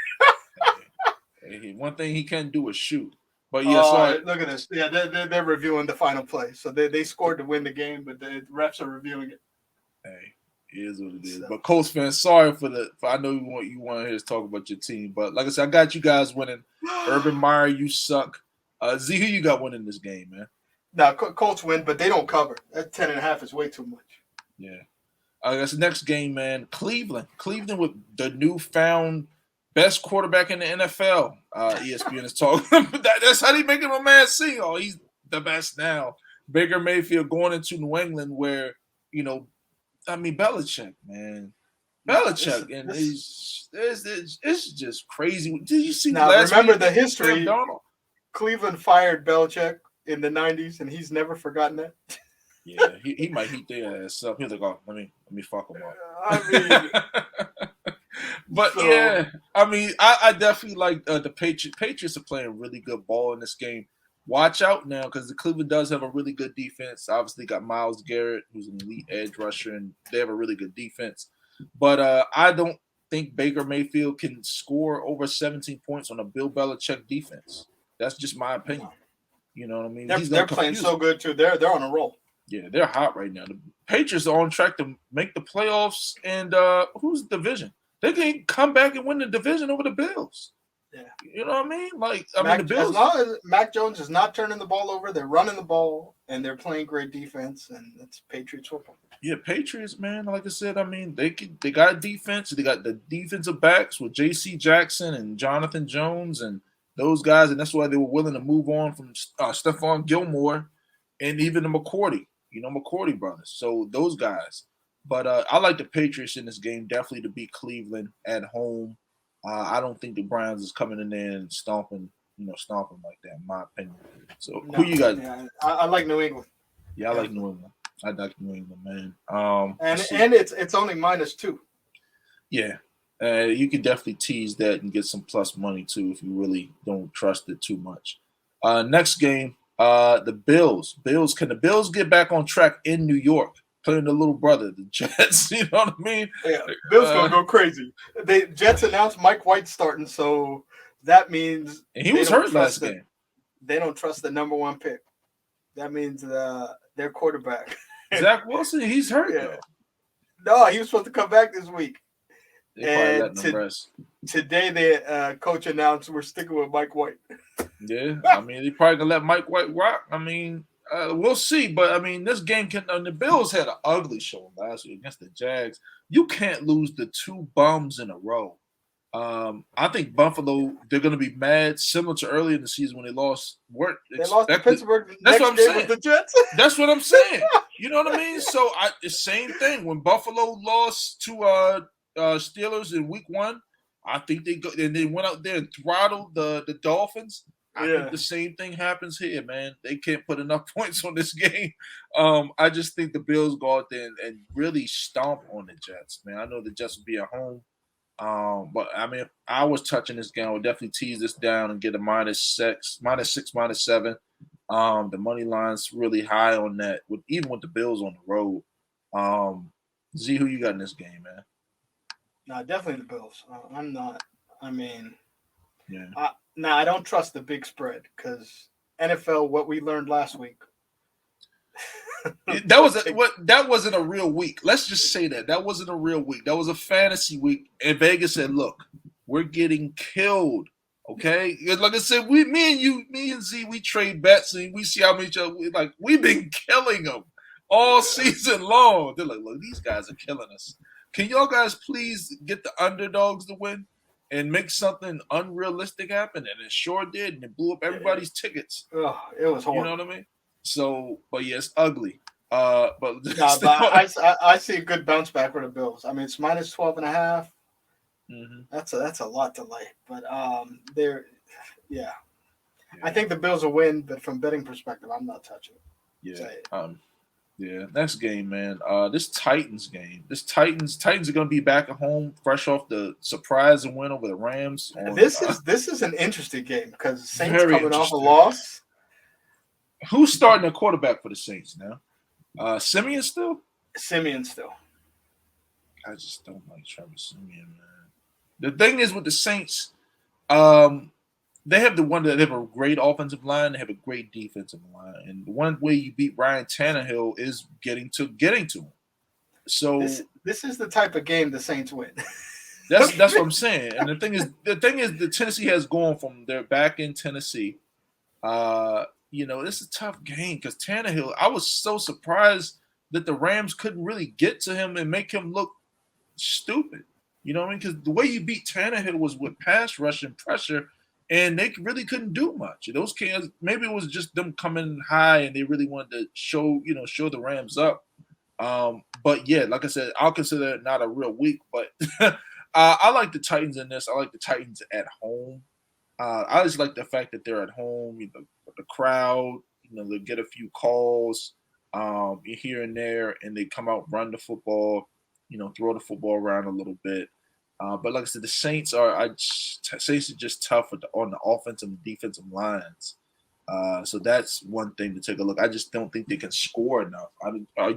One thing he can't do is shoot. But look at this. Yeah, they're reviewing the final play. So they scored to win the game, but the refs are reviewing it. Hey, it is what it is. But Colts fans, sorry for I know you want to hear us talk about your team, but like I said, I got you guys winning. Urban Meyer, you suck. Z, who you got winning this game, man? No, Colts win, but they don't cover. That 10.5 is way too much. Yeah. I guess the next game, man, Cleveland. Cleveland with the newfound best quarterback in the NFL. ESPN is talking. That's how they making my man sing. Oh, he's the best now. Baker Mayfield going into New England where, Belichick, man. Belichick, and it's just crazy. Did you see now, last remember week the history? Sam Darnold? Cleveland fired Belichick in the 90s, and he's never forgotten that. Yeah, he might heat their ass up. He's like, oh, let me fuck him up. But yeah, I definitely like the Patriots. Patriots are playing really good ball in this game. Watch out now because the Cleveland does have a really good defense. Obviously, got Myles Garrett, who's an elite edge rusher, and they have a really good defense. But I don't think Baker Mayfield can score over 17 points on a Bill Belichick defense. That's just my opinion. You know what I mean? They're playing so good too. They're on a roll. Yeah, they're hot right now. The Patriots are on track to make the playoffs. And who's the division? They can come back and win the division over the Bills. Yeah, you know what I mean? The Bills. As long as Mac Jones is not turning the ball over, they're running the ball and they're playing great defense, and that's Patriots football. Yeah, Patriots, man. Like I said, they got defense. They got the defensive backs with J.C. Jackson and Jonathan Jones and those guys, and that's why they were willing to move on from Stephon Gilmore and even the McCourty brothers. So those guys. But I like the Patriots in this game definitely to beat Cleveland at home. I don't think the Browns is coming in there and stomping like that, in my opinion. So who you got? Yeah, I like New England. Yeah, I like New England. I like New England, man. And it's only -2. Yeah, you can definitely tease that and get some plus money too if you really don't trust it too much. Next game, the Bills. Can the Bills get back on track in New York? Playing the little brother, the Jets. You know what I mean? Yeah, Bills gonna go crazy. The Jets announced Mike White starting, so that means he was hurt last game. They don't trust the number 1 pick. That means their quarterback, Zach Wilson. He's hurt. Yeah. No, he was supposed to come back this week. And today, the coach announced we're sticking with Mike White. Yeah, they probably gonna let Mike White rock. We'll see, but this game the Bills had an ugly show last week against the Jags. You can't lose the 2 bums in a row. I think Buffalo, they're going to be mad, similar to earlier in the season when they lost. They lost to Pittsburgh. That's what I'm saying. With the Jets. That's what I'm saying. You know what I mean? So the same thing when Buffalo lost to Steelers in Week 1. I think they went out there and throttled the Dolphins. I think the same thing happens here, man. They can't put enough points on this game. I just think the Bills go out there and really stomp on the Jets, man. I know the Jets will be at home. But if I was touching this game, I would definitely tease this down and get a -6, -7. The money line's really high on that, even with the Bills on the road. Z, who you got in this game, man? No, definitely the Bills. I'm not. Yeah. I don't trust the big spread because NFL. What we learned last week. That wasn't a real week. Let's just say that wasn't a real week. That was a fantasy week. And Vegas said, "Look, we're getting killed." Okay, like I said, me and Z, we trade bets and we see how many we've been killing them all season long. They're like, "Look, these guys are killing us. Can y'all guys please get the underdogs to win and make something unrealistic happen?" And it sure did, and it blew up everybody's tickets. Oh, it was horrible. You know what I mean? So, but yeah, it's ugly. But I see a good bounce back for the Bills. It's -12.5. Mm-hmm. That's a lot to like. But I think the Bills will win. But from betting perspective, I'm not touching it. Yeah. Next game, man. This Titans game. Titans are going to be back at home, fresh off the surprise and win over the Rams. This is an interesting game because Saints coming off a loss. Who's starting a quarterback for the Saints now? Simeon still? Simeon still. I just don't like Trevor Simeon, man. The thing is with the Saints, they have a great offensive line. They have a great defensive line, and the one way you beat Ryan Tannehill is getting to him. So this is the type of game the Saints win. That's what I'm saying. And the thing is, the Tennessee has gone from they're back in Tennessee. It's a tough game because Tannehill. I was so surprised that the Rams couldn't really get to him and make him look stupid. You know what I mean? Because the way you beat Tannehill was with pass rush and pressure. and they really couldn't do much. Those kids, maybe it was just them coming high, and they really wanted to show the Rams up. But yeah, like I said, I'll consider it not a real week, but I like the Titans in this. I like the Titans at home. I just like the fact that they're at home, the crowd, they get a few calls here and there, and they come out, run the football, throw the football around a little bit. But like I said, the Saints are just tough on the offensive and defensive lines. So that's one thing to take a look. I just don't think they can score enough.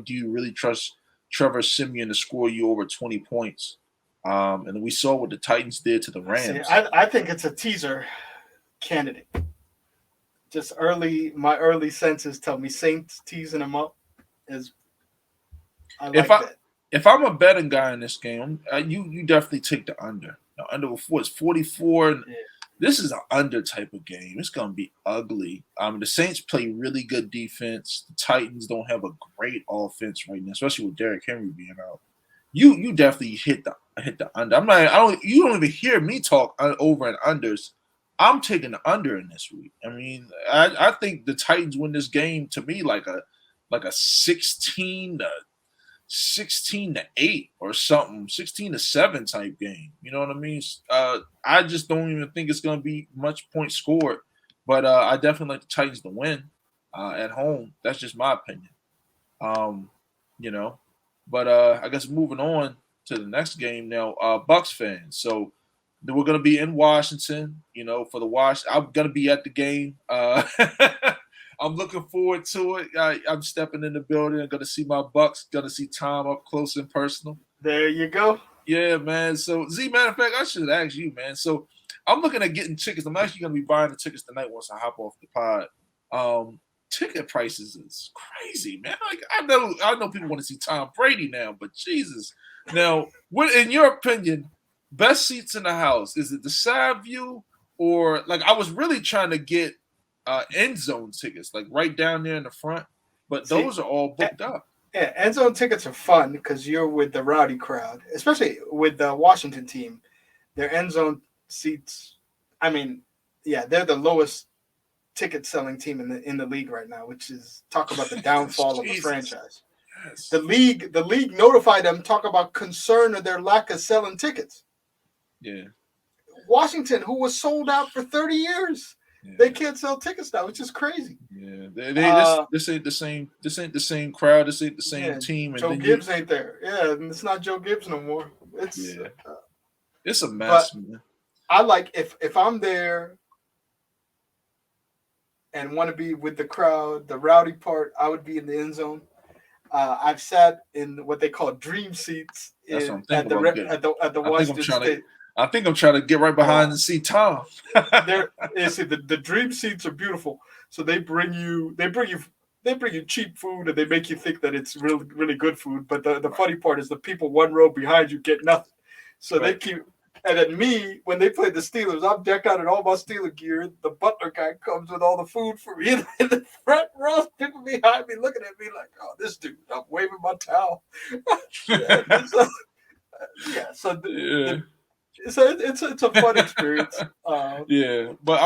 Do you really trust Trevor Siemian to score you over 20 points? And we saw what the Titans did to the Rams. I think it's a teaser candidate. Just my early senses tell me Saints teasing them up is. That. If I'm a betting guy in this game, you definitely take the under. The under before it's 44. And this is an under type of game. It's going to be ugly. The Saints play really good defense. The Titans don't have a great offense right now, especially with Derrick Henry being out. You definitely hit the under. You don't even hear me talk over and unders. I'm taking the under in this week. I mean, I think the Titans win this game to me like a 16-8 or something, 16-7 type game. You know what I mean? I just don't even think it's going to be much points scored, but I definitely like the Titans to win at home. That's just my opinion. But I guess moving on to the next game now, Bucs fans. So we're going to be in Washington, for the Wash. I'm going to be at the game. I'm looking forward to it. I'm stepping in the building. I'm going to see my Bucs. Going to see Tom up close and personal. There you go. Yeah, man. So, matter of fact, I should ask you, man. So, I'm looking at getting tickets. I'm actually going to be buying the tickets tonight once I hop off the pod. Ticket prices is crazy, man. Like I know people want to see Tom Brady now, but Jesus. Now, what in your opinion, best seats in the house? Is it the side view or like I was really trying to get end zone tickets, like right down there in the front, but those are all booked up. Yeah, end zone tickets are fun because you're with the rowdy crowd, especially with the Washington team. Their end zone seats, I mean, yeah, they're the lowest ticket selling team in the league right now, which is talk about the downfall of the franchise. Yes. The league notified them, talk about concern of their lack of selling tickets. Yeah. Washington, who was sold out for 30 years. Yeah. They can't sell tickets now, which is crazy. Yeah, this ain't the same. This ain't the same crowd. This ain't the same team. And Joe Gibbs ain't there. Yeah, it's not Joe Gibbs no more. It's a mess, man. I like if I'm there and want to be with the crowd, the rowdy part, I would be in the end zone. I've sat in what they call dream seats at the Washington State. I think I'm trying to get right behind and see Tom. The dream seats are beautiful. So they bring you cheap food and they make you think that it's really, really good food. But the funny part is the people one row behind you get nothing. So they keep. And then me, when they play the Steelers, I'm decked out in all my Steeler gear. The butler guy comes with all the food for me in the front row. People behind me looking at me like, "Oh, this dude!" I'm waving my towel. So it's a fun experience. But I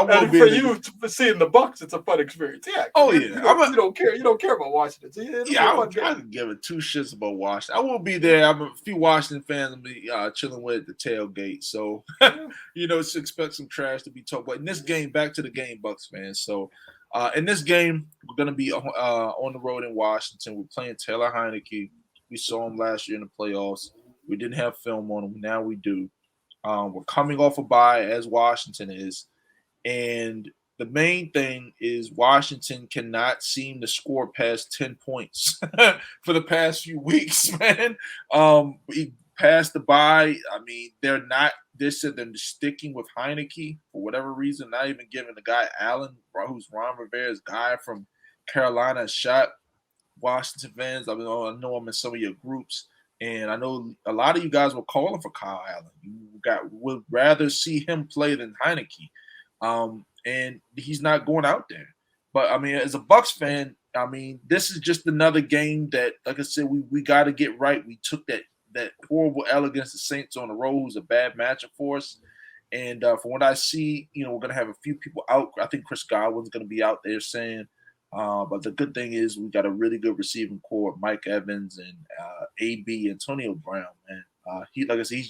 will be for you seeing the Bucs, it's a fun experience. Yeah. You don't care. You don't care about Washington. So I can give it two shits about Washington. I will be there. I'm a few Washington fans will be chilling with at the tailgate. So expect some trash to be talked about. In this game, back to the game, Bucs fans. So in this game, we're gonna be on the road in Washington. We're playing Taylor Heineke. We saw him last year in the playoffs. We didn't have film on him. Now we do. We're coming off a bye as Washington is. And the main thing is Washington cannot seem to score past 10 points for the past few weeks, man. We passed the bye. I mean, they're sticking with Heineke for whatever reason, not even giving the guy Allen, who's Ron Rivera's guy from Carolina, a shot. Washington fans, I know I'm in some of your groups. And I know a lot of you guys were calling for Kyle Allen. You would rather see him play than Heineke. And he's not going out there. But, I mean, as a Bucs fan, I mean, this is just another game that, like I said, we got to get right. We took that horrible L against the Saints on the road. It was a bad matchup for us. And from what I see, we're going to have a few people out. I think Chris Godwin's going to be out there saying. But the good thing is we got a really good receiving core, Mike Evans and AB, Antonio Brown, man. He, like I said, he's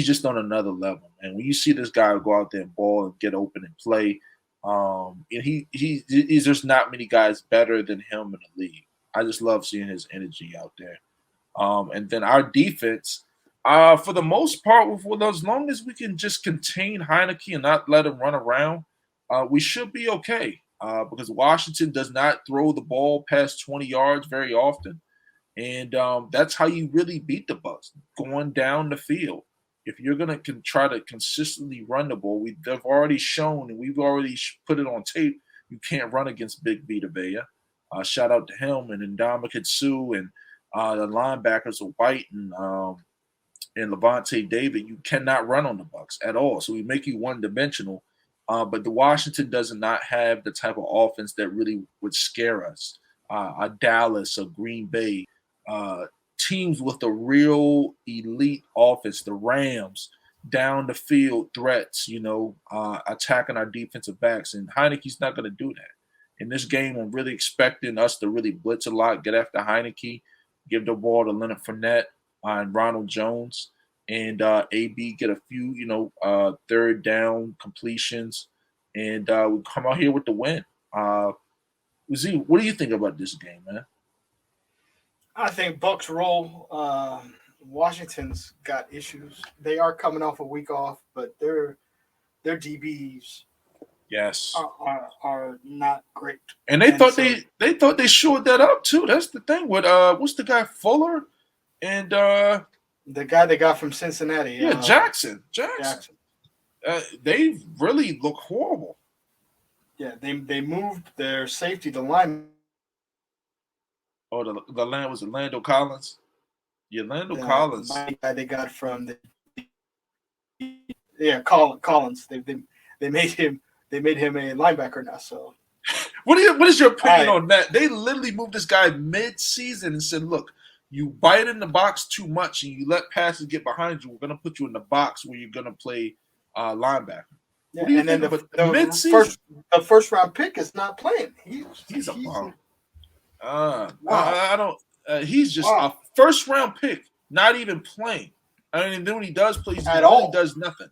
just on another level. And when you see this guy go out there and ball and get open and play, and he's there's not many guys better than him in the league. I just love seeing his energy out there. And then our defense, for the most part, as long as we can just contain Heineke and not let him run around, we should be okay. Because Washington does not throw the ball past 20 yards very often. And that's how you really beat the Bucs, going down the field. If you're going to try to consistently run the ball, they've already shown and we've already put it on tape, you can't run against Big Vita Vea. Shout out to him and Ndamukong Suh and the linebackers of White and Levante David. You cannot run on the Bucs at all. So we make you one-dimensional. But the Washington does not have the type of offense that really would scare us. A Dallas, a Green Bay, teams with a real elite offense, the Rams, down the field threats, attacking our defensive backs. And Heineke's not going to do that. In this game, I'm really expecting us to really blitz a lot, get after Heineke, give the ball to Leonard Fournette and Ronald Jones. And AB get a few, third down completions, and we come out here with the win. Z, what do you think about this game, man? I think Bucks roll. Washington's got issues. They are coming off a week off, but their DBs are not great. And they thought they shored that up too. That's the thing with what's the guy Fuller and the guy they got from Cincinnati. Yeah, Jackson. They really look horrible. Yeah, they moved their safety, the line. Oh, the line was Lando Collins. Yeah, Lando Collins. The guy they got from Collins. They made him a linebacker now. So, what is your opinion on that? They literally moved this guy mid-season and said, "Look, you bite in the box too much and you let passes get behind you. We're gonna put you in the box where you're gonna play linebacker." Yeah, and then the first round pick is not playing. He's a bum. Wow. I don't. He's just a first round pick, not even playing. I mean, then when he does play, he does nothing.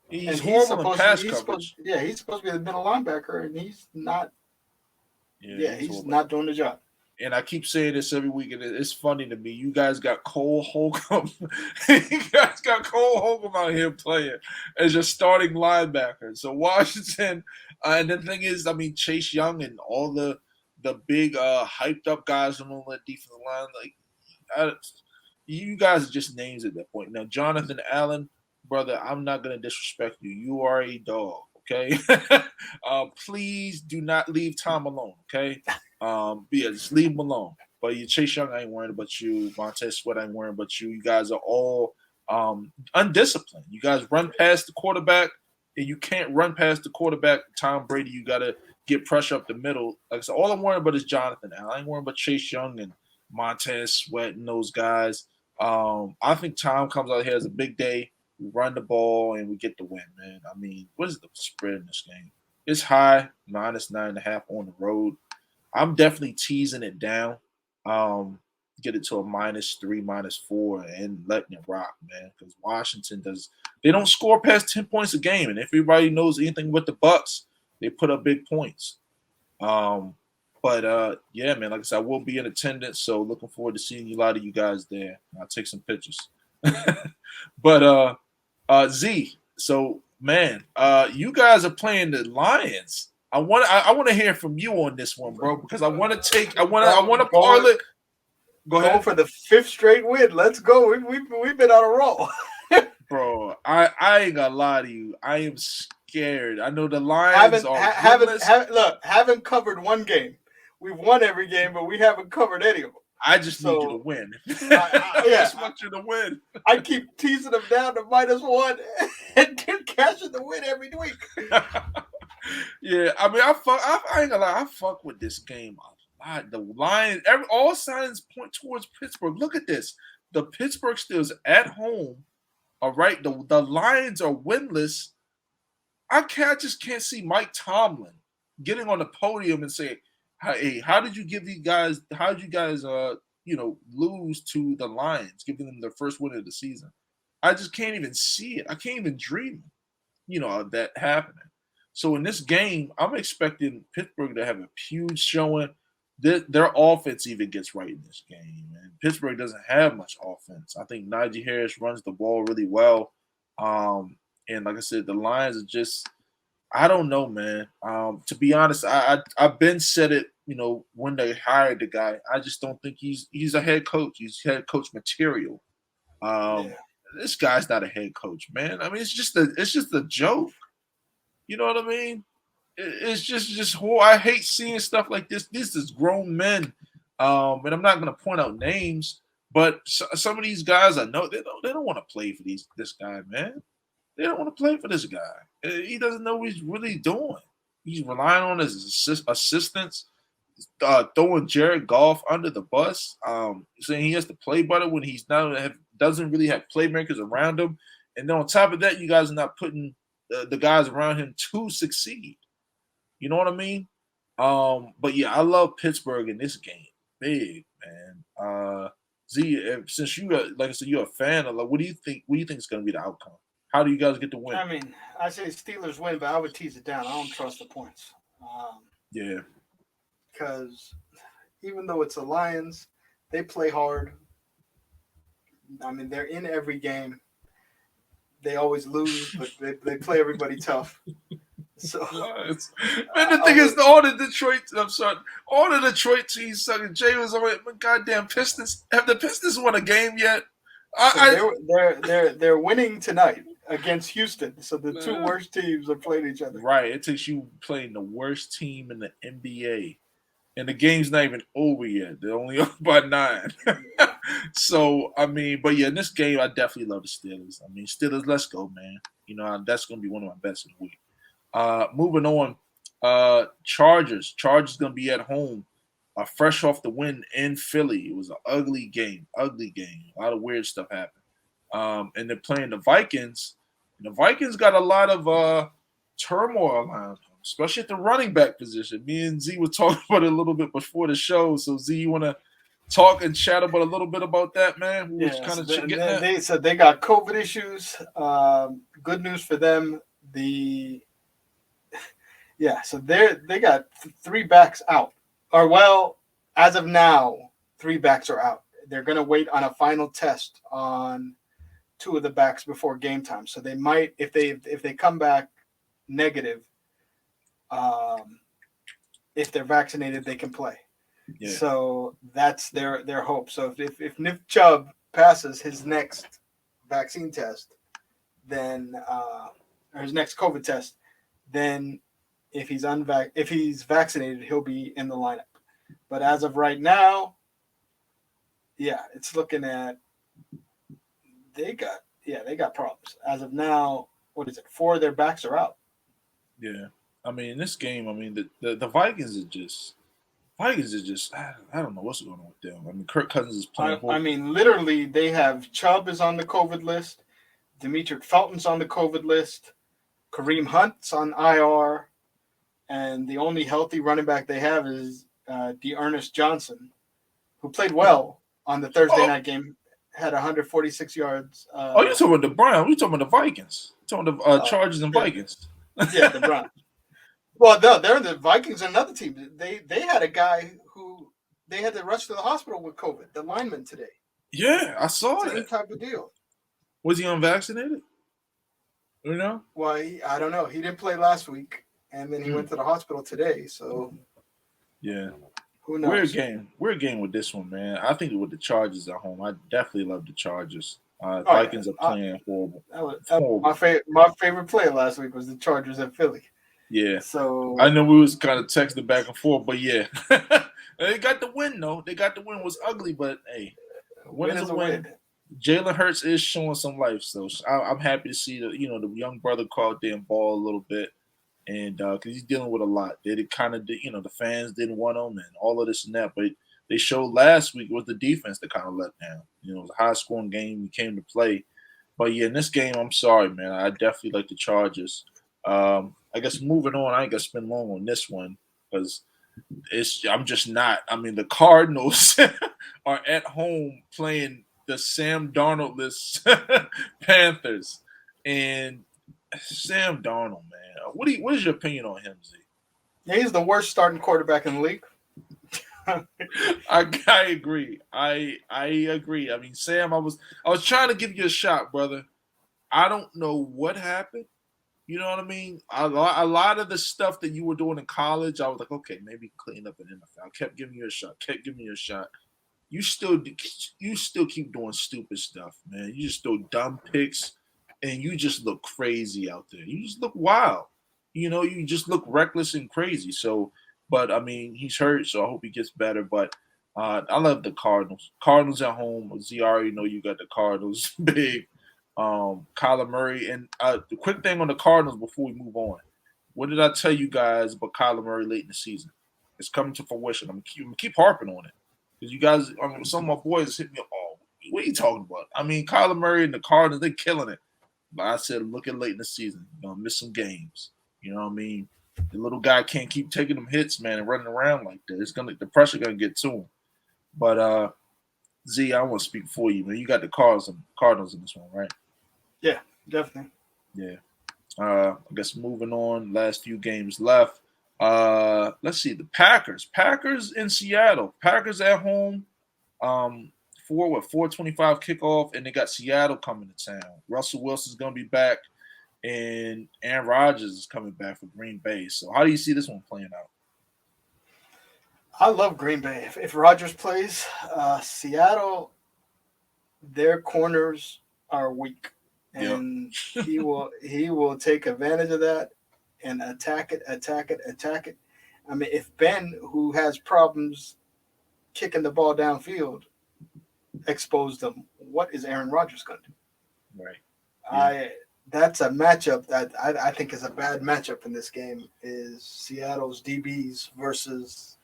He's horrible in pass coverage. He's supposed to be the middle linebacker, and he's not. Yeah, he's not doing the job. And I keep saying this every week, and it's funny to me. You guys got Cole Holcomb. Out here playing as your starting linebacker. So Washington, and the thing is, I mean, Chase Young and all the big hyped up guys on the defensive line, you guys are just names at that point. Now, Jonathan Allen, brother, I'm not gonna disrespect you. You are a dog, okay? Please do not leave Tom alone, okay? Just leave him alone. But you Chase Young, I ain't worrying about you. Montez Sweat, I ain't worrying about you. You guys are all undisciplined. You guys run past the quarterback, and you can't run past the quarterback. Tom Brady, you gotta get pressure up the middle. Like I said, all I'm worrying about is Jonathan Allen. I ain't worrying about Chase Young and Montez Sweat and those guys. I think Tom comes out here as a big day. We run the ball and we get the win, man. I mean, what is the spread in this game? It's high, -9.5 on the road. I'm definitely teasing it down. Get it to a -3, -4, and letting it rock, man. Because Washington they don't score past 10 points a game. And if everybody knows anything with the Bucs, they put up big points. Yeah, man, like I said, I will be in attendance, so looking forward to seeing a lot of you guys there. I'll take some pictures. But Z, so man, you guys are playing the Lions. I want to hear from you on this one, bro, because I want to parlay. Go ahead. Go for the 5th straight win. Let's go. We've been on a roll. Bro, I ain't gonna lie to you. I am scared. I know the Lions haven't covered one game. We've won every game, but we haven't covered any of them. I just need you to win. I just want you to win. I keep teasing them down to -1 and catching the win every week. Yeah, I mean, I ain't gonna lie. I fuck with this game a lot. The Lions, all signs point towards Pittsburgh. Look at this. The Pittsburgh Steelers at home All right, the Lions are winless. I just can't see Mike Tomlin getting on the podium and say, "Hey, how did you give these guys? How did you guys, lose to the Lions, giving them their first win of the season?" I just can't even see it. I can't even dream, of that happening. So in this game, I'm expecting Pittsburgh to have a huge showing. Their offense even gets right in this game, and Pittsburgh doesn't have much offense. I think Najee Harris runs the ball really well. And like I said, the Lions are just, I don't know, man. To be honest, I've been said it, when they hired the guy. I just don't think he's a head coach. He's head coach material. Um, Yeah. this guy's not a head coach, man. I mean, it's just a joke. You know what I mean? It's just horrible. I hate seeing stuff like this. This is grown men, and I'm not going to point out names, but some of these guys I know they don't want to play for this guy, man. They don't want to play for this guy. He doesn't know what he's really doing. He's relying on his assistants, throwing Jared Goff under the bus, saying he has to play better when he's doesn't really have playmakers around him. And then on top of that, you guys are not putting the guys around him to succeed. You know what I mean? But yeah, I love Pittsburgh in this game. Big, man. Z, since like I said, you're a fan of, like, what do you think? What do you think is going to be the outcome? How do you guys get the win? I mean, I say Steelers win, but I would tease it down. I don't trust the points. Yeah. Because even though it's the Lions, they play hard. I mean, they're in every game. They always lose, but they play everybody tough. So, man, the thing is, all the Detroit teams sucking. Jay was already, goddamn Pistons. Have the Pistons won a game yet? They're winning tonight against Houston. So the two worst teams are playing each other. Right. It takes you playing the worst team in the NBA. And the game's not even over yet. They're only up by 9. So, I mean, but yeah, in this game, I definitely love the Steelers. I mean, Steelers, let's go, man. That's going to be one of my best of the week. Moving on, Chargers. Chargers going to be at home, fresh off the win in Philly. It was an ugly game. A lot of weird stuff happened. And they're playing the Vikings. And the Vikings got a lot of turmoil around them, especially at the running back position. Me and Z were talking about it a little bit before the show. So, Z, you want to talk and chat about a little bit about that, man? They said they got COVID issues. Good news for them. So they got 3 backs out. Or, well, as of now, 3 backs are out. They're going to wait on a final test on 2 of the backs before game time. So they might, if they come back negative, if they're vaccinated, they can play. Yeah. So that's their hope. So if Nick Chubb passes his next vaccine test, then or his next COVID test, then if he's vaccinated, he'll be in the lineup. But as of right now, it's looking at they got problems. As of now, what is it? 4 of their backs are out. Yeah. I mean, in this game, I mean, the Vikings are just I don't know what's going on with them. I mean, Kirk Cousins is playing. I mean, literally, they have Chubb is on the COVID list, Demetric Felton's on the COVID list, Kareem Hunt's on IR, and the only healthy running back they have is D'Ernest Johnson, who played well on the Thursday night game, had 146 yards. You're talking about the Browns. We're talking about the Vikings. You're talking about the Chargers and Vikings. Yeah, the Browns. Well, they're the Vikings are another team. They had a guy who they had to rush to the hospital with COVID, the lineman today. Yeah, I saw that. Same type of deal. Was he unvaccinated? You know? Well, I don't know. He didn't play last week, and then he went to the hospital today. So, yeah. Who knows? Weird game with this one, man. I think with the Chargers at home, I definitely love the Chargers. Vikings are playing horrible. My favorite play last week was the Chargers at Philly. Yeah. So I know we was kind of texting back and forth, but yeah. They got the win, though. They got the win. It was ugly, but hey, win is a win. Jalen Hurts is showing some life, so I'm happy to see the young brother called there and ball a little bit, and because he's dealing with a lot. They kind of the fans didn't want him and all of this and that, but they showed last week was the defense that kind of let down. It was a high scoring game. We came to play. But yeah, in this game, I'm sorry, man. I definitely like the Chargers. I guess moving on, I ain't gonna spend long on this one because I'm just not. I mean, the Cardinals are at home playing the Sam Darnoldless Panthers, and Sam Darnold, man. What is your opinion on him, Z? Yeah, he's the worst starting quarterback in the league. I agree. I agree. I mean, Sam, I was trying to give you a shot, brother. I don't know what happened. You know what I mean? A lot of the stuff that you were doing in college, I was like, okay, maybe clean up an NFL. I kept giving you a shot. Kept giving you a shot. You still keep doing stupid stuff, man. You just throw dumb picks, and you just look crazy out there. You just look wild. You know, you just look reckless and crazy. So, but I mean, he's hurt, so I hope he gets better. But I love the Cardinals. Cardinals at home. Z already know you got the Cardinals big. Kyler Murray, and the quick thing on the Cardinals before we move on. What did I tell you guys about Kyler Murray late in the season? It's coming to fruition. I'm gonna keep harping on it because you guys, I mean, some of my boys hit me. Oh, what are you talking about? I mean, Kyler Murray and the Cardinals, they're killing it. But I said, look at late in the season, you're gonna miss some games. You know what I mean? The little guy can't keep taking them hits, man, and running around like that. The pressure gonna get to him. But Z, I want to speak for you, man. You got the Cardinals in this one, right? Yeah, definitely. Yeah. I guess moving on, last few games left. Let's see, the Packers. Packers in Seattle. Packers at home. 4:25 kickoff, and they got Seattle coming to town. Russell Wilson's gonna be back, and Aaron Rodgers is coming back for Green Bay. So how do you see this one playing out? I love Green Bay. If Rodgers plays, Seattle, their corners are weak, and he will take advantage of that and attack it. I mean, if Ben, who has problems kicking the ball downfield, exposed them, what is Aaron Rodgers going to do? Right. Yeah. That's a matchup that I think is a bad matchup in this game. Is Seattle's DBs versus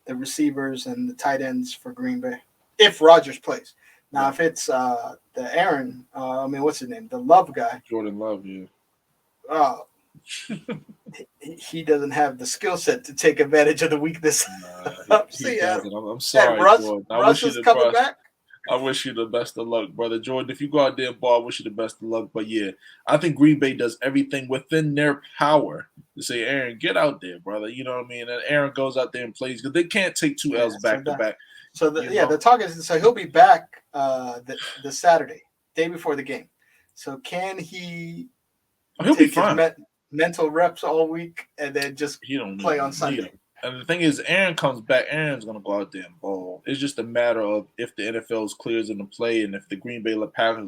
the receivers and the tight ends for Green Bay. If Rodgers plays. Now, if it's the Aaron, what's his name? The Love guy. Jordan Love, yeah. He doesn't have the skill set to take advantage of the weakness. He doesn't. I'm sorry, Jordan. Russ is coming back. I wish you the best of luck, brother. Jordan, if you go out there and ball, I wish you the best of luck. But yeah, I think Green Bay does everything within their power to say, Aaron, get out there, brother. You know what I mean? And Aaron goes out there and plays because they can't take two L's back to back. So the talk is so he'll be back the Saturday, day before the game. So can he he'll be fine. Mental reps all week and then just play on Sunday? And the thing is, Aaron comes back. Aaron's going to go out there and ball. It's just a matter of if the NFL clears him to play, and if the Green Bay Packers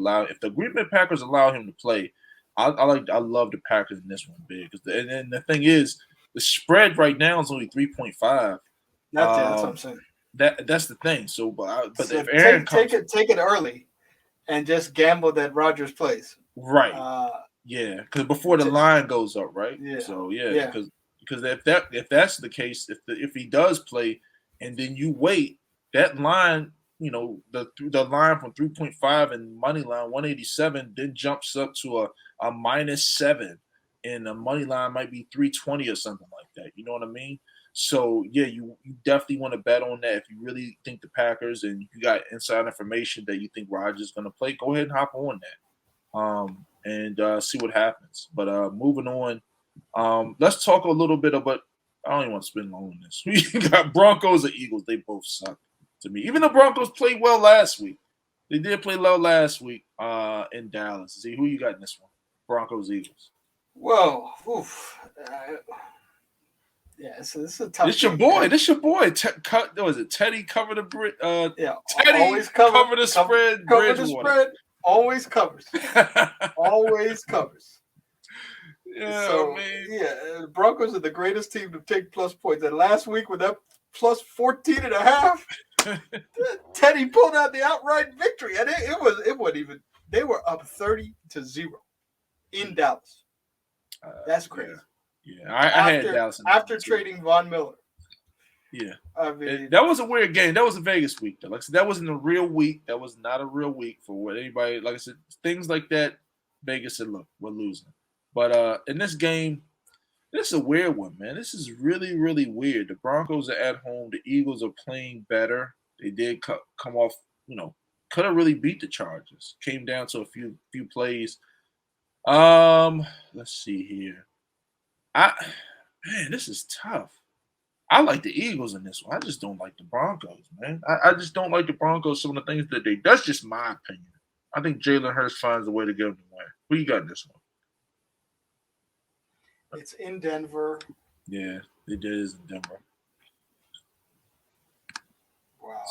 allow him to play. I love the Packers in this one big. And the thing is, the spread right now is only 3.5. That's what I'm saying. That's the thing. So, but so if Aaron take it early, and just gamble that Rodgers plays. Right. Yeah, because before the line goes up, right? Yeah. So because if that's the case, if he does play, and then you wait, that line, the line from 3.5 and money line 187 then jumps up to a -7, and the money line might be 320 or something like that. You know what I mean? So yeah, you definitely want to bet on that. If you really think the Packers and you got inside information that you think Rodgers is going to play, go ahead and hop on that. And see what happens. But moving on, let's talk a little bit about. I don't even want to spend long on this. We got Broncos and Eagles. They both suck to me. Even the Broncos played well last week. They did play well last week in Dallas. See who you got in this one? Broncos, Eagles. Whoa. So this is a tough. This your boy. Was it Teddy cover the bridge? Teddy always cover the spread. Cover the spread. Always covers. Always covers. Yeah, the Broncos are the greatest team to take plus points. And last week with that plus 14.5, Teddy pulled out the outright victory. And it wasn't even, they were up 30-0 in Dallas. That's crazy. Yeah, I had Dallas. After trading Von Miller. Yeah. I mean, That was a weird game. That was a Vegas week, though. Like I said, that wasn't a real week. That was not a real week for what anybody. Like I said, things like that. Vegas said, "Look, we're losing." But in this game, this is a weird one, man. This is really, really weird. The Broncos are at home. The Eagles are playing better. They did come off, could have really beat the Chargers. Came down to a few plays. Let's see here. This is tough. I like the Eagles in this one. I just don't like the Broncos, man. I just don't like the Broncos. Some of the things that they. That's just my opinion. I think Jalen Hurts finds a way to get them to win. Who you got in this one? it's in Denver. Yeah, it is in Denver. Wow.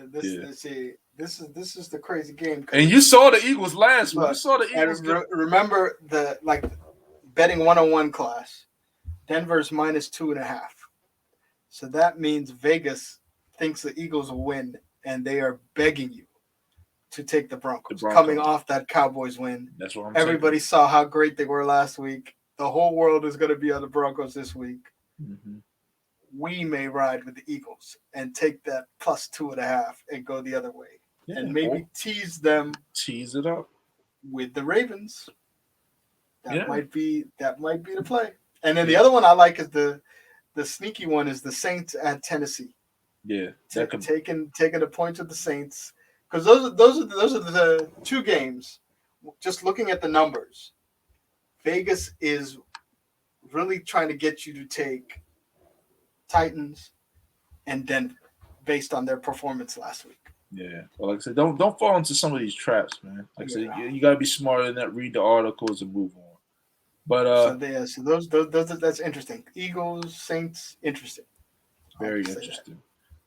This is the crazy game. And you saw the Eagles last week. You saw the Eagles. Remember the betting 101 class. Denver's -2.5. So that means Vegas thinks the Eagles will win, and they are begging you to take the Broncos. Coming off that Cowboys win. That's what I'm Everybody saw how great they were last week. The whole world is going to be on the Broncos this week. Mm-hmm. We may ride with the Eagles and take that +2.5 and go the other way. Yeah, and maybe tease it up with the Ravens. That might be the play. And then the other one I like is the sneaky one is the Saints at Tennessee. Yeah, taking the points of the Saints, because those are the two games. Just looking at the numbers, Vegas is really trying to get you to take Titans and Denver based on their performance last week. Yeah, well, like I said, don't fall into some of these traps, man. Like I said, you got to be smarter than that. Read the articles and move on. But so those that's interesting. Eagles, Saints, interesting. Very interesting.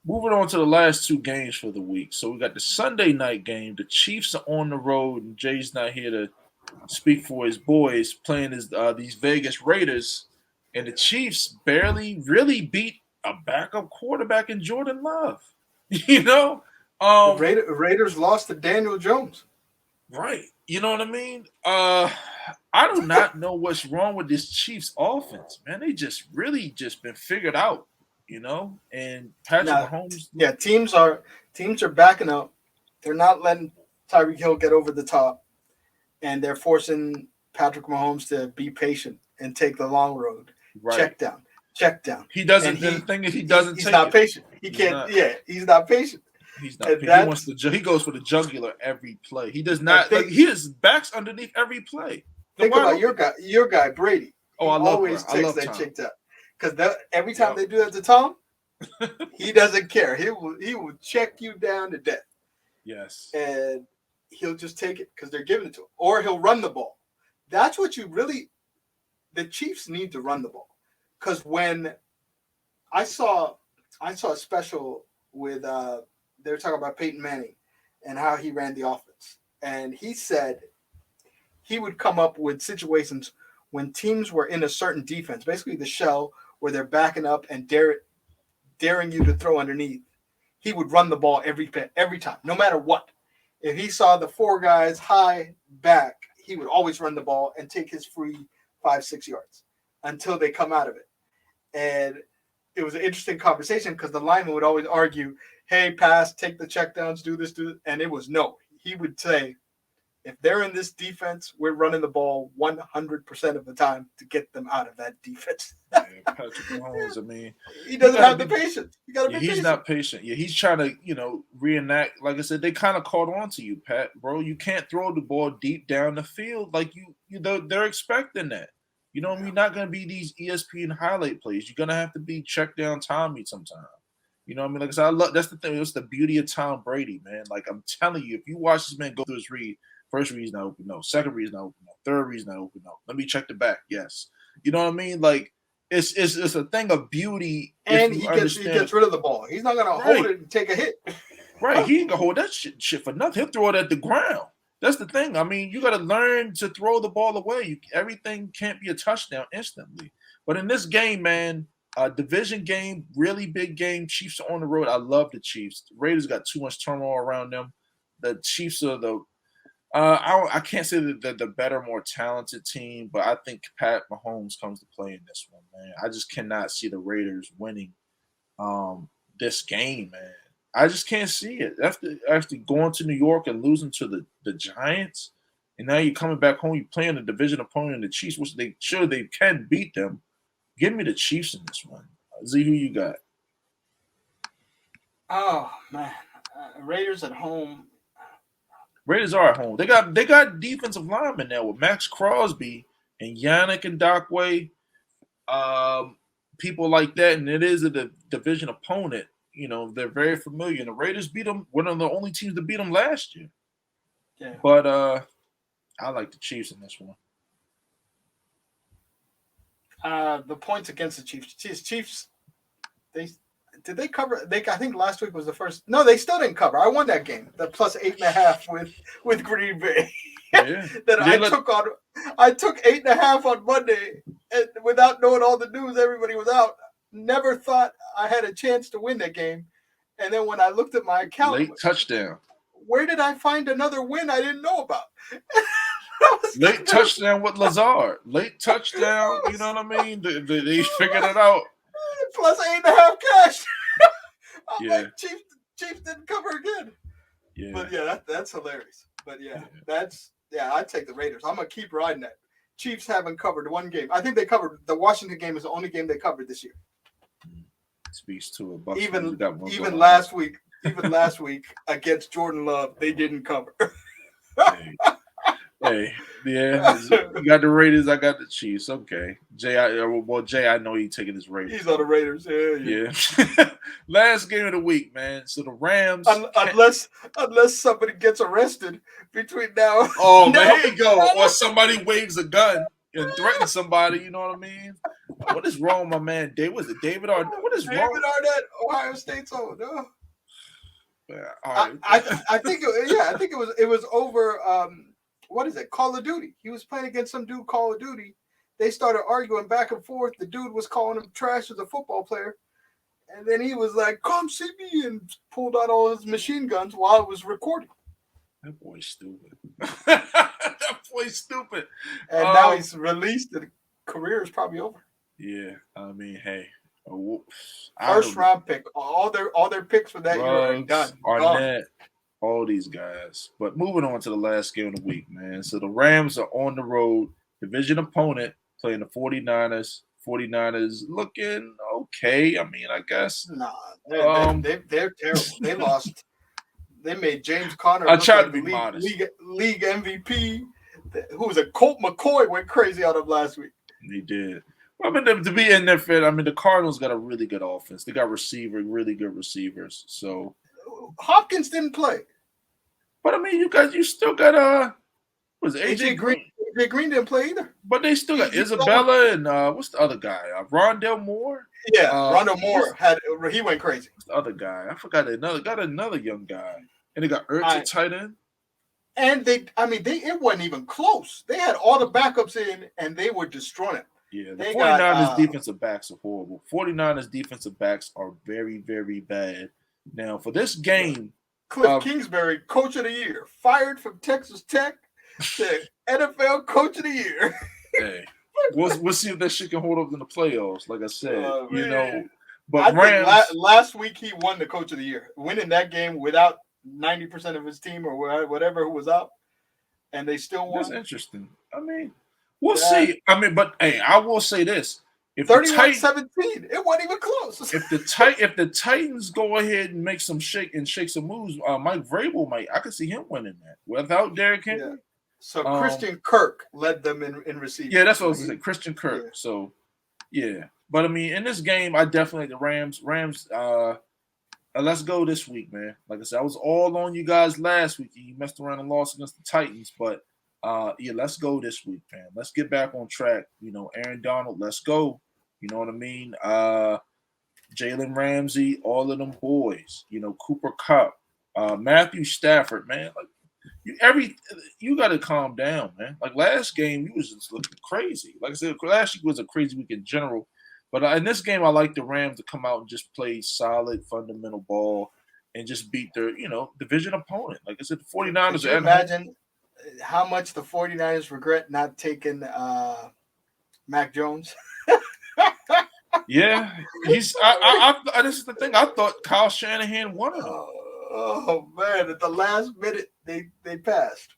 Moving on to the last two games for the week. So we got the Sunday night game. The Chiefs are on the road, and Jay's not here to speak for his boys, playing these Vegas Raiders. And the Chiefs barely really beat a backup quarterback in Jordan Love. The Raiders lost to Daniel Jones. Right. You know what I mean? I do not know what's wrong with this Chiefs offense, man. They just really been figured out, and Patrick Mahomes. Yeah, teams are backing up. They're not letting Tyreek Hill get over the top, and they're forcing Patrick Mahomes to be patient and take the long road. Right. Check down. He doesn't. The thing is, he doesn't. He's not patient. He can't. He's not patient. He's not. He goes for the jugular every play. He does not. He just backs underneath every play. Think about your guy Brady. Oh, I always takes that chick down, because every time they do that to Tom, he doesn't care. He will check you down to death. Yes, and he'll just take it because they're giving it to him, or he'll run the ball. That's what the Chiefs need to run the ball, because when I saw a special with they were talking about Peyton Manning and how he ran the offense, and he said he would come up with situations when teams were in a certain defense, basically the shell where they're backing up and daring you to throw underneath. He would run the ball every time, no matter what. If he saw the four guys high back, he would always run the ball and take his free 5-6 yards until they come out of it. And it was an interesting conversation because the lineman would always argue, hey, pass, take the checkdowns, do this. And it was no. He would say, if they're in this defense, we're running the ball 100% of the time to get them out of that defense. Patrick Mahomes, I mean, he doesn't have the patience. You gotta be patient. He's not patient. Yeah, he's trying to, reenact. Like I said, they kind of caught on to you, Pat, bro. You can't throw the ball deep down the field like they're expecting that. You're not going to be these ESPN highlight plays. You're going to have to be check down Tommy sometime. You know what I mean? Like I said, that's the thing. It's the beauty of Tom Brady, man. Like I'm telling you, if you watch this man go through his read. First read's not open, no. Second read's not open, no. Third read's not open, no. Let me check the back, yes. You know what I mean? Like it's a thing of beauty. And he gets rid of the ball. He's not gonna hold it and take a hit. Right, he ain't gonna hold that shit for nothing. He'll throw it at the ground. That's the thing. I mean, you got to learn to throw the ball away. Everything can't be a touchdown instantly. But in this game, man, division game, really big game. Chiefs are on the road. I love the Chiefs. The Raiders got too much turmoil around them. The Chiefs are I can't say that they're the better, more talented team, but I think Pat Mahomes comes to play in this one, man. I just cannot see the Raiders winning this game, man. I just can't see it. After going to New York and losing to the Giants, and now you're coming back home, you're playing a division opponent, the Chiefs, which they can beat them. Give me the Chiefs in this one. Z, who you got? Oh man, Raiders at home. Raiders are at home. They got defensive linemen now with Max Crosby and Yannick Ngakoue, people like that, and it is a division opponent. You know, they're very familiar. And the Raiders beat them, one of the only teams to beat them last year. Yeah. But I like the Chiefs in this one. The points against the Chiefs. Chiefs, did they cover? I think last week was the first. No, they still didn't cover. I won that game. The plus 8.5 with Green Bay. Yeah. I took 8.5 on Monday, and without knowing all the news, everybody was out. Never thought I had a chance to win that game. And then when I looked at my account, late touchdown. Where did I find another win I didn't know about? Late touchdown with Lazard. Late touchdown. You know what I mean? They figured it out. Plus 8.5 cash. I'm Yeah. like, Chiefs didn't cover again. Yeah. But yeah, that's hilarious. But yeah, I'd take the Raiders. I'm gonna keep riding that. Chiefs haven't covered one game. I think they covered the Washington game is the only game they covered this year. Speaks to a Bucks. Even last week against Jordan Love, they didn't cover. Hey, yeah, you got the Raiders. I got the Chiefs. Okay, Jay. I know he's taking his Raiders. He's on the Raiders. Yeah. Last game of the week, man. So the Rams. Unless somebody gets arrested between now. Oh, there you go. Or somebody waves a gun and threatens somebody. You know what I mean? What is wrong, my man? Was it David Arnett? What is David wrong? Arnett, Ohio State's own. No. Yeah, all right. I think it was over. What is it? Call of Duty. He was playing against some dude, Call of Duty. They started arguing back and forth. The dude was calling him trash as a football player. And then he was like, come see me, and pulled out all his machine guns while it was recording. That boy's stupid. That boy's stupid. And now he's released, and career is probably over. Yeah, I mean, hey. First round pick. All their picks for that year are done. Arnett. All these guys. But moving on to the last game of the week, man. So the Rams are on the road, division opponent, playing the 49ers. 49ers looking okay. I mean, I guess. Nah, they're terrible. They lost. They made James Conner. I tried to be modest. League MVP. Who was it? Colt McCoy went crazy out of last week. He did. I mean, to be in there fit, I mean, the Cardinals got a really good offense. They got really good receivers. So Hopkins didn't play. But I mean, you still got was AJ Green? AJ Green didn't play either. But they still got Isabella and what's the other guy? Rondell Moore. Yeah, Rondell Moore he went crazy. What's the other guy? I forgot another young guy, and they got Ertz at tight end. And it wasn't even close. They had all the backups in, and they were destroying it. Yeah, the 49ers defensive backs are horrible. 49ers defensive backs are very, very bad. Now, for this game, Cliff Kingsbury, Coach of the Year, fired from Texas Tech to NFL Coach of the Year. Hey, we'll see if that shit can hold up in the playoffs. Like I said, But Rams, last week he won the Coach of the Year, winning that game without 90% of his team or whatever who was out, and they still won. That's interesting. I mean, we'll see. I mean, but hey, I will say this. 31-17. It wasn't even close. If the Titans go ahead and make some shake some moves, Mike Vrabel I could see him winning that without Derrick Henry. Yeah. So Christian Kirk led them in receiving. Yeah, that's what I was saying. Christian Kirk. Yeah. So yeah. But I mean, in this game, I definitely the Rams, let's go this week, man. Like I said, I was all on you guys last week. You messed around and lost against the Titans, but let's go this week, man. Let's get back on track. Aaron Donald, let's go. You know what I mean? Jalen Ramsey, all of them boys. Cooper Kupp, Matthew Stafford, man. Like you got to calm down, man. Like last game, you was just looking crazy. Like I said, last week was a crazy week in general. But in this game, I like the Rams to come out and just play solid, fundamental ball and just beat their, division opponent. Like I said, the 49ers. Could you imagine how much the 49ers regret not taking Mac Jones? Yeah, he's. This is the thing. I thought Kyle Shanahan wanted him. Oh man! At the last minute, they passed.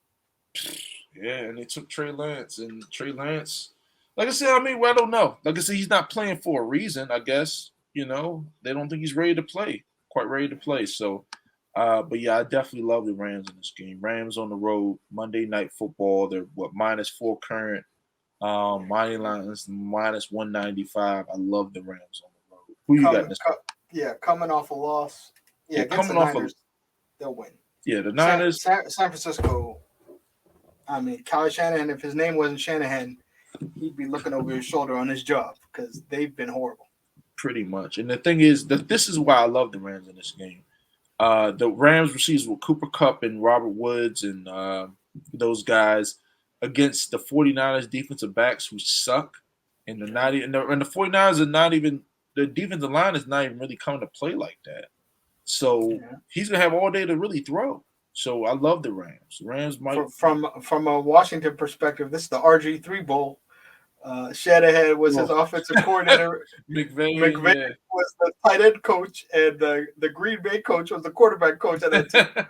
Yeah, and they took Trey Lance, and Trey Lance, like I said, I mean, well, I don't know. Like I said, he's not playing for a reason. I guess they don't think he's ready to play, quite ready to play. So, but yeah, I definitely love the Rams in this game. Rams on the road, Monday Night Football. They're -4 current. Money line is -195. I love the Rams on the road. Who you got in this? Coming off a loss. Yeah, against the Niners, they'll win. Yeah, the Niners. San Francisco. I mean, Kyle Shanahan, if his name wasn't Shanahan, he'd be looking over his shoulder on his job because they've been horrible. Pretty much. And the thing is that this is why I love the Rams in this game. The Rams receivers with Cooper Kupp and Robert Woods and those guys against the 49ers defensive backs who suck. And the 49ers are not even – the defensive line is not even really coming to play like that. So he's going to have all day to really throw. So I love the Rams. Rams might from a Washington perspective, this is the RG3 Bowl. Shanahan was his offensive coordinator. McVay was the tight end coach, and the Green Bay coach was the quarterback coach at that time.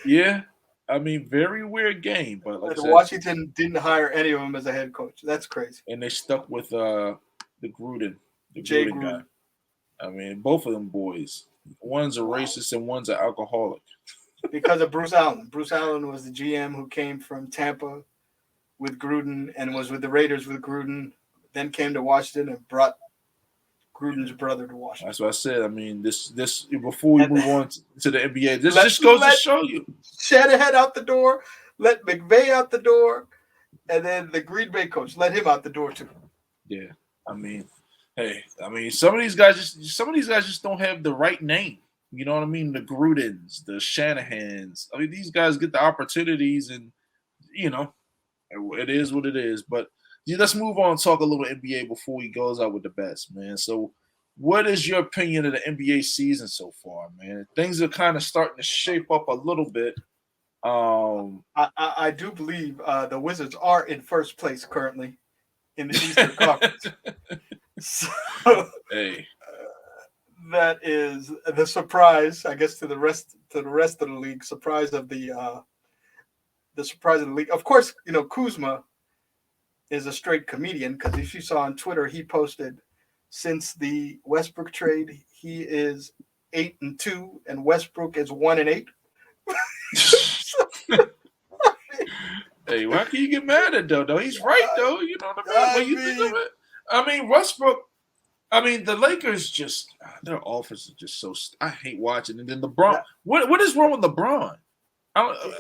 Yeah, I mean, very weird game, but like Washington didn't hire any of them as a head coach. That's crazy. And they stuck with the Gruden, Gruden guy. I mean, both of them boys. One's a racist and one's an alcoholic. Because of Bruce Allen. Bruce Allen was the GM who came from Tampa with Gruden and was with the Raiders with Gruden, then came to Washington and brought Gruden's brother to Washington. That's what I said. I mean, this before we move on to the NBA, this just goes to show you. Shanahan out the door, let McVay out the door, and then the Green Bay coach let him out the door too. Yeah, I mean, hey, some of these guys just don't have the right name. You know what I mean? The Grudens, the Shanahans. I mean, these guys get the opportunities, and it is what it is. But let's move on and talk a little NBA before he goes out with the bets, man. So, what is your opinion of the NBA season so far, man? Things are kind of starting to shape up a little bit. I do believe the Wizards are in first place currently in the Eastern Conference. So, hey. That is the surprise, I guess, to the rest of the league. Surprise of the surprise of the league. Of course, Kuzma is a straight comedian because if you saw on Twitter, he posted since the Westbrook trade, he is 8-2, and Westbrook is 1-8. Hey, why can you get mad at though? He's right though. You know what I mean? When you think of it, I mean Westbrook. I mean, the Lakers just their offense is just so. I hate watching. And then LeBron. What is wrong with LeBron?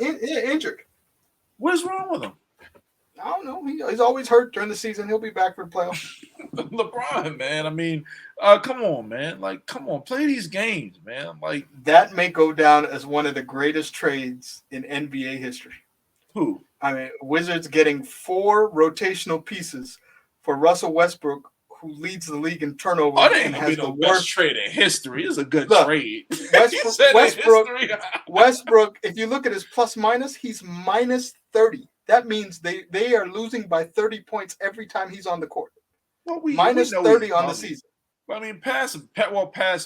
Injured. What is wrong with him? I don't know. He's always hurt during the season. He'll be back for the playoffs. LeBron, man. I mean, come on, man. Like, come on, play these games, man. Like that may go down as one of the greatest trades in NBA history. Who? I mean, Wizards getting 4 rotational pieces for Russell Westbrook, who leads the league in turnovers and has the worst trade in history. It's a good trade. Westbrook, if you look at his plus minus, he's -30. That means they are losing by 30 points every time he's on the court. Well, -30 on the season. I mean, past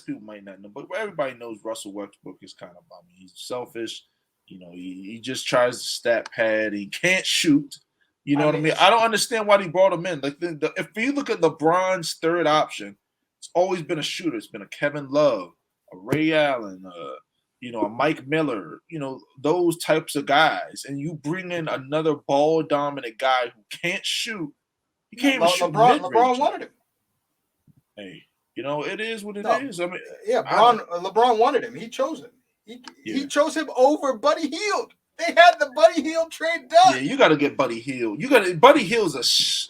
people might not know, but everybody knows Russell Westbrook is kind of bummy. He's selfish. He just tries to stat pad. He can't shoot. You know what I mean? I don't understand why they brought him in. Like if you look at LeBron's third option, it's always been a shooter. It's been a Kevin Love, a Ray Allen, a Mike Miller. Those types of guys. And you bring in another ball dominant guy who can't shoot. He can't even shoot. LeBron wanted him. Hey, it is what it is. I mean, LeBron wanted him. He chose him. He chose him over Buddy Hield. They had the Buddy Hield trade done. Yeah, you got to get Buddy Hield. Buddy Hield's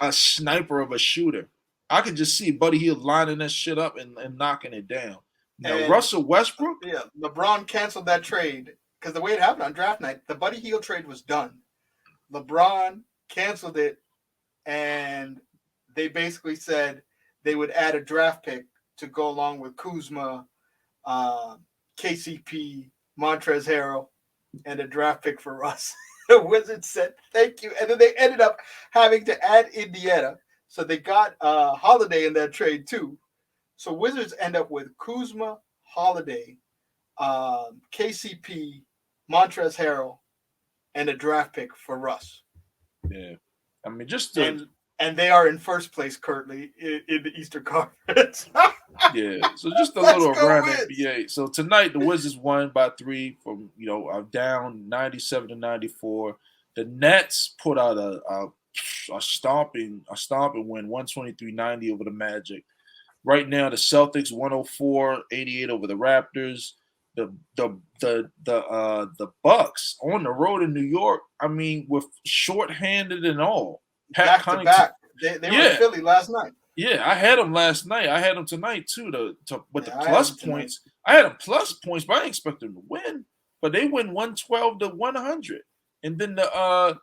a sniper of a shooter. I could just see Buddy Hield lining that shit up and knocking it down. Now, Russell Westbrook? Yeah, LeBron canceled that trade because the way it happened on draft night, the Buddy Hield trade was done. LeBron canceled it, and they basically said they would add a draft pick to go along with Kuzma, KCP, Montrezl Harrell, and a draft pick for Russ. The Wizards said, thank you. And then they ended up having to add Indiana. So they got Holiday in that trade too. So Wizards end up with Kuzma, Holiday, KCP, Montrezl Harrell, and a draft pick for Russ. Yeah, I mean, just and they are in first place currently in the Eastern Conference. yeah. So just a Let's little go around Wiz. NBA. So tonight the Wizards won by 3 from down 97-94. The Nets put out a stomping win 123-90 over the Magic. Right now, the Celtics 104-88 over the Raptors. The Bucks on the road in New York. I mean, with shorthanded and all. Back to back. They were in Philly last night. Yeah, I had them last night. I had them tonight too. With the plus points, I had them plus points, but I didn't expect them to win. But they win 112-100, and then the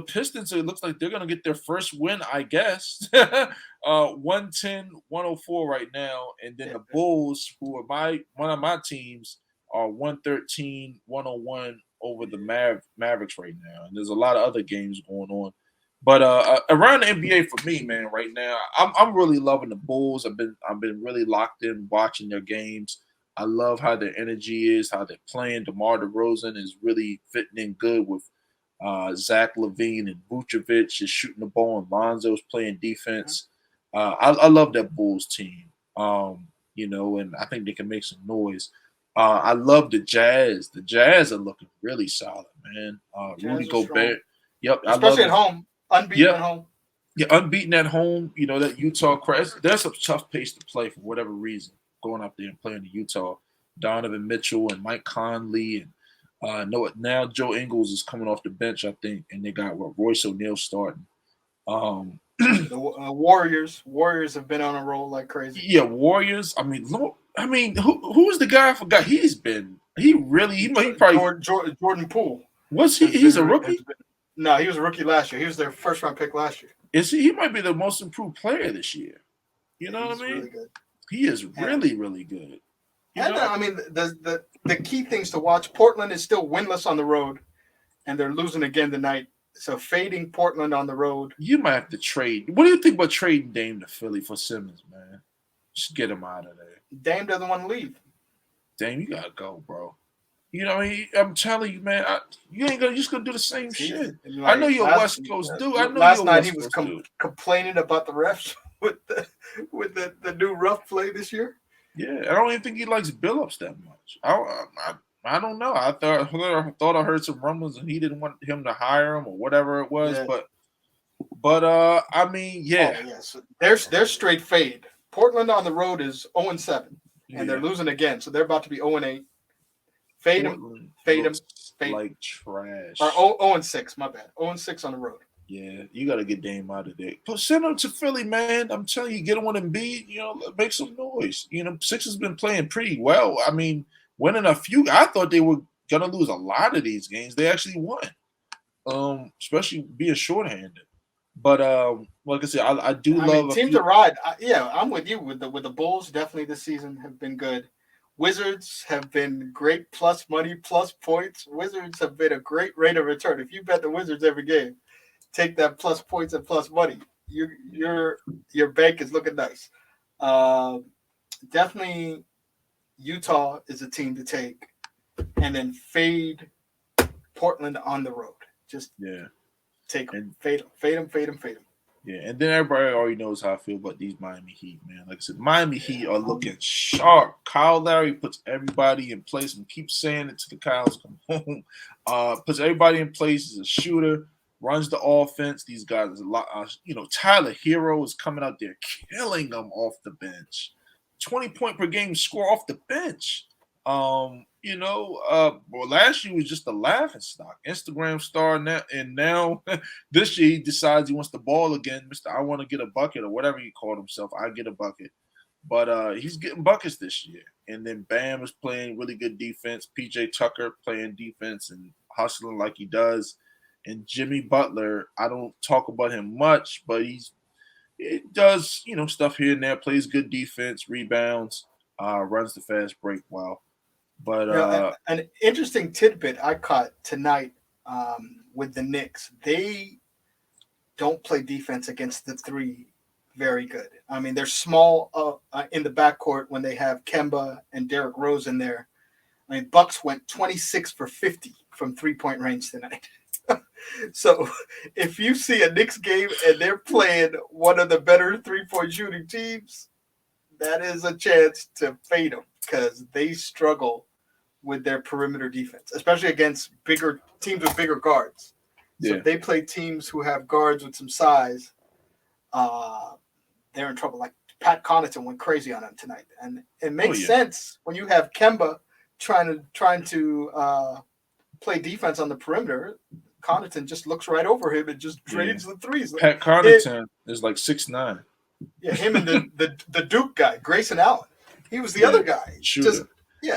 Pistons. It looks like they're gonna get their first win, I guess. 110-104 right now, and then the Bulls, who are one of my teams, are 113-101 over the Mavericks right now. And there's a lot of other games going on. But around the NBA for me, man, right now, I'm really loving the Bulls. I've been really locked in watching their games. I love how their energy is, how they're playing. DeMar DeRozan is really fitting in good with Zach LaVine and Vucevic is shooting the ball, and Lonzo's playing defense. I love that Bulls team, and I think they can make some noise. I love the Jazz. The Jazz are looking really solid, man. Rudy Gobert. Yep, especially at home. Unbeaten at home. Yeah, unbeaten at home. That Utah crowd. That's a tough pace to play for whatever reason. Going up there and playing the Utah. Donovan Mitchell and Mike Conley and now Joe Ingles is coming off the bench, I think, and they got Royce O'Neal starting. The Warriors have been on a roll like crazy. Yeah, Warriors. I mean, who is the guy? I forgot. He probably Jordan Poole. Was he? He's a rookie. No, he was a rookie last year. He was their first round pick last year. Is he? He might be the most improved player this year. You know what I mean? Really good. He is really, really good. I mean, the key things to watch. Portland is still winless on the road, and they're losing again tonight. So fading Portland on the road. You might have to trade. What do you think about trading Dame to Philly for Simmons, man? Just get him out of there. Dame doesn't want to leave. Dame, you gotta go, bro. I'm telling you, man. You ain't gonna just gonna do the same shit. I know you're a West Coast dude. I know last night he was complaining about the refs with the new rough play this year. Yeah, I don't even think he likes Billups that much. I don't know. I thought I heard some rumblings and he didn't want him to hire him or whatever it was. Yeah. But I mean, yeah. Oh, yes. They're straight fade. Portland on the road is 0-7, and they're losing again, so they're about to be 0-8. Fade them. Like trash. Or 0-6, my bad. 0-6 on the road. Yeah, you got to get Dame out of there. But send him to Philly, man. I'm telling you, get him on Embiid, make some noise. Sixers been playing pretty well. I mean, winning a few. I thought they were going to lose a lot of these games. They actually won, especially being shorthanded. But like I said, I do love teams to ride. I'm with you with the Bulls. Definitely this season have been good. Wizards have been great plus money, plus points. Wizards have been a great rate of return. If you bet the Wizards every game, take that plus points and plus money. Your bank is looking nice. Definitely, Utah is a team to take, and then fade Portland on the road. Just take them, fade them. Yeah, and then everybody already knows how I feel about these Miami Heat, man. Like I said, Miami Heat are looking sharp. Kyle Lowry puts everybody in place and keeps saying it to the cows come home. Puts everybody in place as a shooter, runs the offense. These guys, Tyler Hero is coming out there killing them off the bench. 20-point per game score off the bench. Last year was just a laughing stock. Instagram star now, and now this year he decides he wants the ball again. I want to get a bucket or whatever he called himself. I get a bucket. But he's getting buckets this year. And then Bam is playing really good defense. PJ Tucker playing defense and hustling like he does. And Jimmy Butler, I don't talk about him much, but he does, stuff here and there, plays good defense, rebounds, runs the fast break well. But an interesting tidbit I caught tonight with the Knicks. They don't play defense against the three very good. I mean, they're small in the backcourt when they have Kemba and Derrick Rose in there. I mean, Bucks went 26 for 50 from 3-point range tonight. So if you see a Knicks game and they're playing one of the better 3-point shooting teams, that is a chance to fade them because they struggle with their perimeter defense, especially against bigger teams with bigger guards. So if they play teams who have guards with some size, they're in trouble. Like Pat Connaughton went crazy on him tonight. And it makes sense when you have Kemba trying to play defense on the perimeter. Connaughton just looks right over him and just drains the threes. Pat Connaughton is like 6'9". Yeah, him and the Duke guy, Grayson Allen. He was the other guy. Shooter.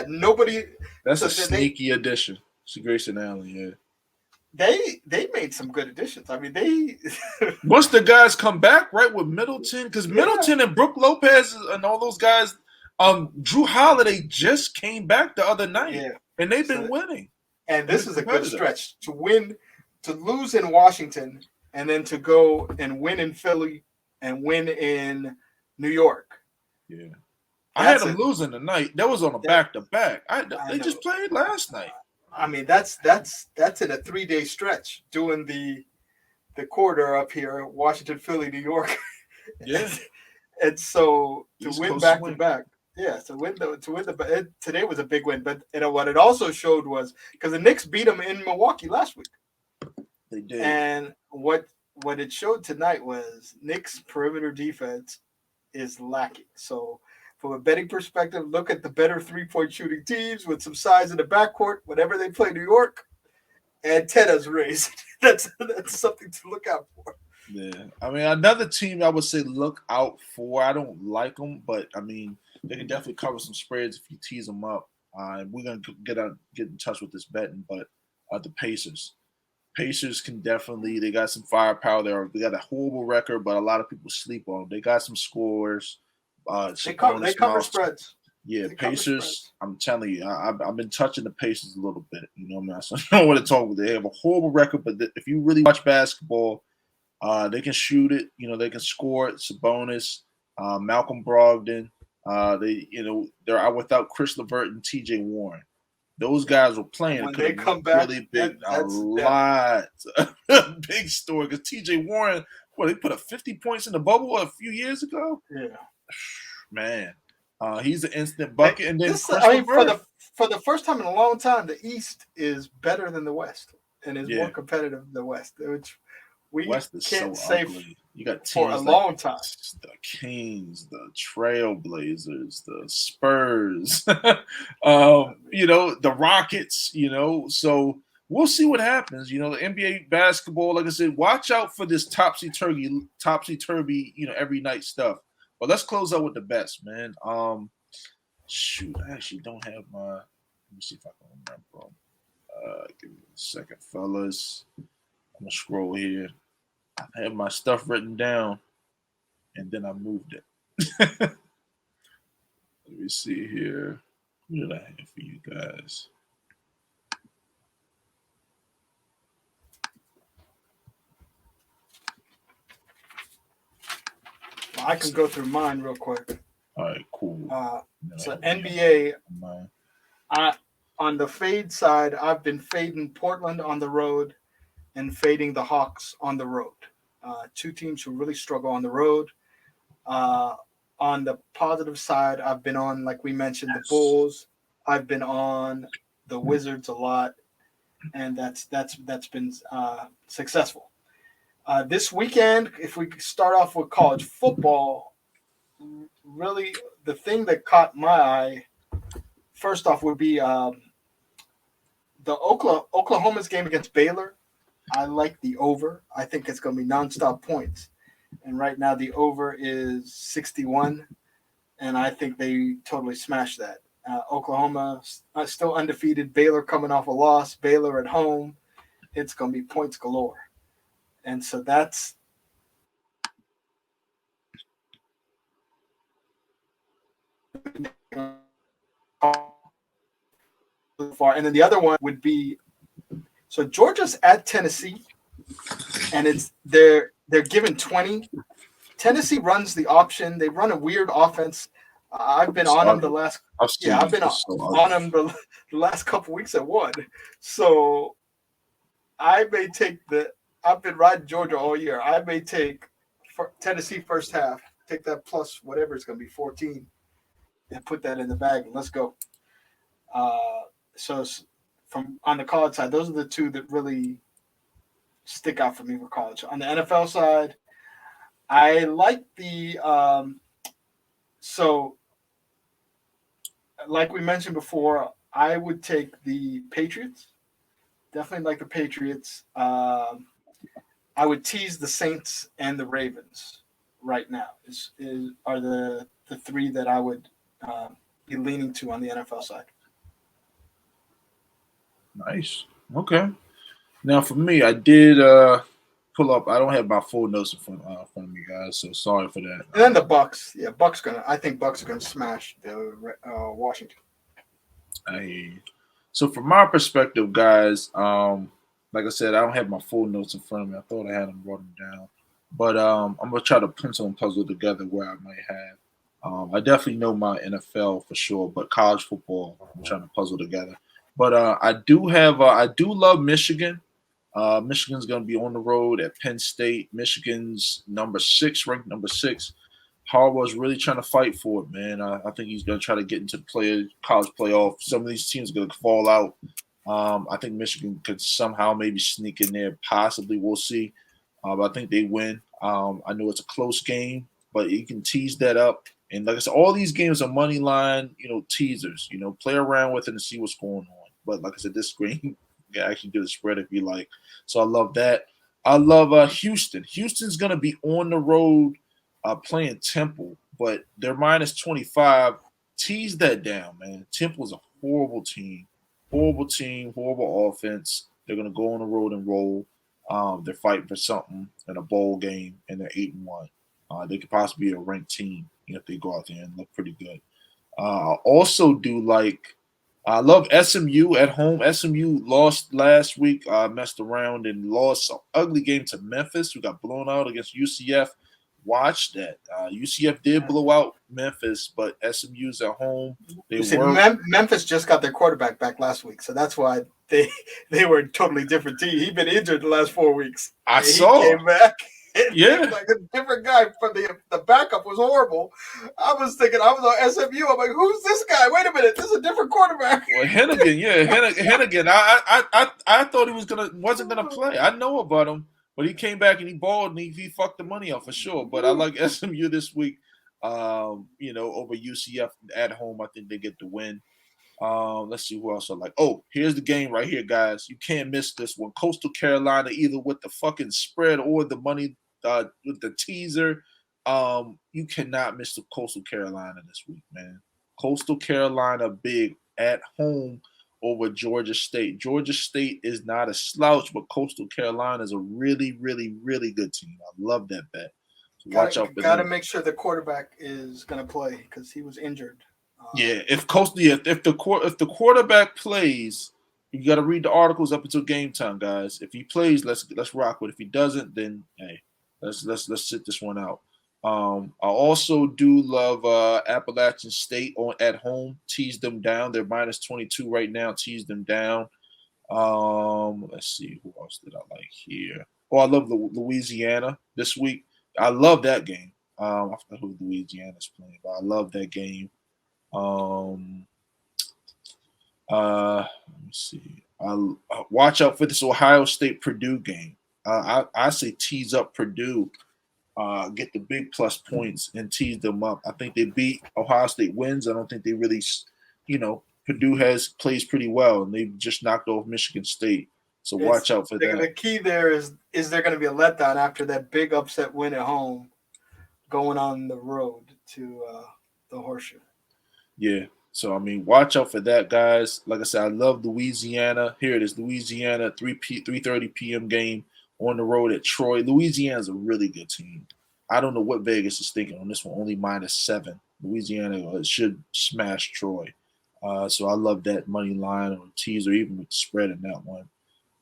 Nobody. That's a sneaky addition. It's Grayson Allen, They made some good additions. I mean, they once the guys come back, right, with Middleton, because Middleton and Brook Lopez and all those guys, Drew Holiday just came back the other night, and they've been winning. And this is a good stretch to win, to lose in Washington, and then to go and win in Philly and win in New York. Yeah, I had them losing tonight. That was on a back-to-back. They just played last night. I mean, that's in a 3-day stretch doing the quarter up here, Washington, Philly, New York. Yeah. And so to win back to back. Yeah, today was a big win. But what it also showed was because the Knicks beat them in Milwaukee last week. They did. And what it showed tonight was Knicks perimeter defense is lacking. So from a betting perspective, look at the better 3-point shooting teams with some size in the backcourt whenever they play New York. Antennas raised. That's something to look out for. Yeah. I mean, another team I would say look out for. I don't like them, but I mean, they can definitely cover some spreads if you tease them up. We're going to get in touch with this betting, but the Pacers. Pacers can definitely, they got some firepower there. They got a horrible record, but a lot of people sleep on them. They got some scores. They cover spreads. Yeah, Pacers, I'm telling you, I've been touching the Pacers a little bit. You know what I mean? So I don't want to talk about. They have a horrible record, but if you really watch basketball, they can shoot it. You know, they can score it. Sabonis, Malcolm Brogdon. They're out without Chris LeVert and T.J. Warren. Those guys were playing. When they come back, really big, big story. Because T.J. Warren, they put up 50 points in the bubble a few years ago. Yeah, man, he's an instant bucket. And then for the first time in a long time, the East is better than the West and is more competitive than the West, which we West is can't so say ugly. You got teams for a long time. The Kings, the Trailblazers, the Spurs, the Rockets, so we'll see what happens. The NBA basketball, like I said, watch out for this topsy-turvy, every night stuff. But let's close out with the bets, man. I actually don't have my, let me see if I can remember. Give me a second, fellas. I'm going to scroll here. I have my stuff written down, and then I moved it. Let me see here. What did I have for you guys? Well, I can go through mine real quick. All right, cool. So NBA, on the fade side, I've been fading Portland on the road and fading the Hawks on the road. Two teams who really struggle on the road. On the positive side, I've been on, like we mentioned, the Bulls. I've been on the Wizards a lot, and that's been successful. This weekend, if we start off with college football, really the thing that caught my eye first off would be the Oklahoma's game against Baylor. I like the over. I think it's going to be nonstop points. And right now the over is 61, and I think they totally smashed that. Oklahoma still undefeated. Baylor coming off a loss. Baylor at home. It's going to be points galore. And so that's far. And then the other one would be, so Georgia's at Tennessee, and they they're given 20. Tennessee runs the option. They run a weird offense. I've been on them the last. I've been on them the last couple weeks at one. So I may take I've been riding Georgia all year. I may take Tennessee first half. Take that plus whatever it's going to be 14, and put that in the bag and let's go. So from on the college side, those are the two that really stick out for me for college. On the NFL side, I like the so like we mentioned before, I would take the Patriots. Definitely like the Patriots. I would tease the Saints and the Ravens right now. Are the three that I would be leaning to on the NFL side. Nice. Okay. Now for me, I did pull up. I don't have my full notes in front of me, guys. So sorry for that. And then the Bucks. Yeah, I think Bucks are gonna smash the Washington. So from my perspective, guys, like I said, I don't have my full notes in front of me. I thought I had them brought them down, but I'm gonna try to pencil and puzzle together where I might have. I definitely know my NFL for sure, but college football, I'm trying to puzzle together. But I do love Michigan. Michigan's going to be on the road at Penn State. Michigan's ranked number 6. Harbaugh's really trying to fight for it, man. I think he's going to try to get into the college playoff. Some of these teams are going to fall out. I think Michigan could somehow maybe sneak in there. Possibly, we'll see. But I think they win. I know it's a close game, but you can tease that up. And like I said, all these games are money line, teasers. Play around with it and see what's going on. But like I said, this screen, you can actually do the spread if you like. So I love that. I love Houston. Houston's going to be on the road playing Temple, but they're minus 25. Tease that down, man. Temple's a horrible team, horrible offense. They're going to go on the road and roll. They're fighting for something in a bowl game, and they're 8-1. They could possibly be a ranked team if they go out there and look pretty good. I also do like – I love SMU at home. SMU lost last week, messed around and lost an ugly game to Memphis, who got blown out against UCF. Watch that. UCF did blow out Memphis, but SMU's at home. Memphis just got their quarterback back last week, so that's why they were a totally different team. He'd been injured the last 4 weeks. He came back. Yeah, like a different guy. From the backup was horrible. I was thinking I was on SMU. I'm like, who's this guy? Wait a minute, this is a different quarterback. Well, Hennigan, yeah, Hennigan. I thought he wasn't gonna play. I know about him, but he came back and he balled and he fucked the money up for sure. But I like SMU this week. Over UCF at home. I think they get the win. Let's see who else I like. Oh, here's the game right here, guys. You can't miss this one. Coastal Carolina, either with the fucking spread or the money. With the teaser, you cannot miss the Coastal Carolina this week, man. Coastal Carolina big at home over Georgia State. Georgia State is not a slouch, but Coastal Carolina is a really, really, really good team. I love that bet. So watch out for Got to make sure the quarterback is going to play because he was injured. If the quarterback plays, you got to read the articles up until game time, guys. If he plays, let's rock with. If he doesn't, then hey. Let's sit this one out. I also do love Appalachian State at home. Tease them down. They're minus 22 right now. Tease them down. Let's see. Who else did I like here? Oh, I love Louisiana this week. I love that game. I forgot who Louisiana's playing, but I love that game. Let me see. Watch out for this Ohio State Purdue game. I say tease up Purdue, get the big plus points and tease them up. I think they beat Ohio State wins. I don't think they really, Purdue plays pretty well and they've just knocked off Michigan State. So watch out for that. The key there is there going to be a letdown after that big upset win at home, going on the road to the Horseshoe? Yeah. So, watch out for that, guys. Like I said, I love Louisiana. Here it is, Louisiana, 3:30 p.m. game. On the road at Troy. Louisiana's a really good team. I don't know what Vegas is thinking on this one. Only -7. Louisiana should smash Troy. So I love that money line or teaser, even with the spread in that one.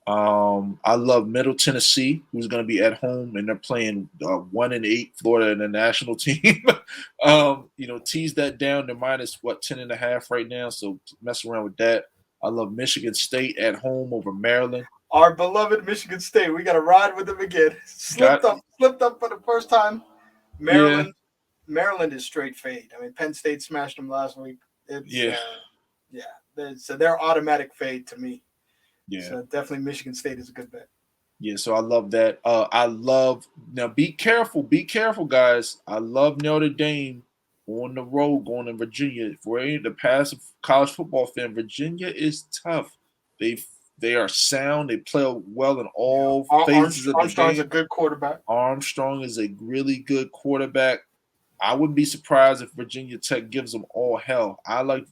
I love Middle Tennessee, who's going to be at home, and they're playing 1-8 Florida in the national team. Tease that down to minus 10.5 right now. So mess around with that. I love Michigan State at home over Maryland. Our beloved Michigan State. We got to ride with them again. Slipped up for the first time. Maryland is straight fade. I mean, Penn State smashed them last week. So they're automatic fade to me. Yeah. So definitely Michigan State is a good bet. Yeah, so I love that. Now be careful, guys. I love Notre Dame on the road going to Virginia. For the passive college football fan, Virginia is tough. They are sound. They play well in all phases of the game. Armstrong's a good quarterback. Armstrong is a really good quarterback. I wouldn't be surprised if Virginia Tech gives them all hell. I like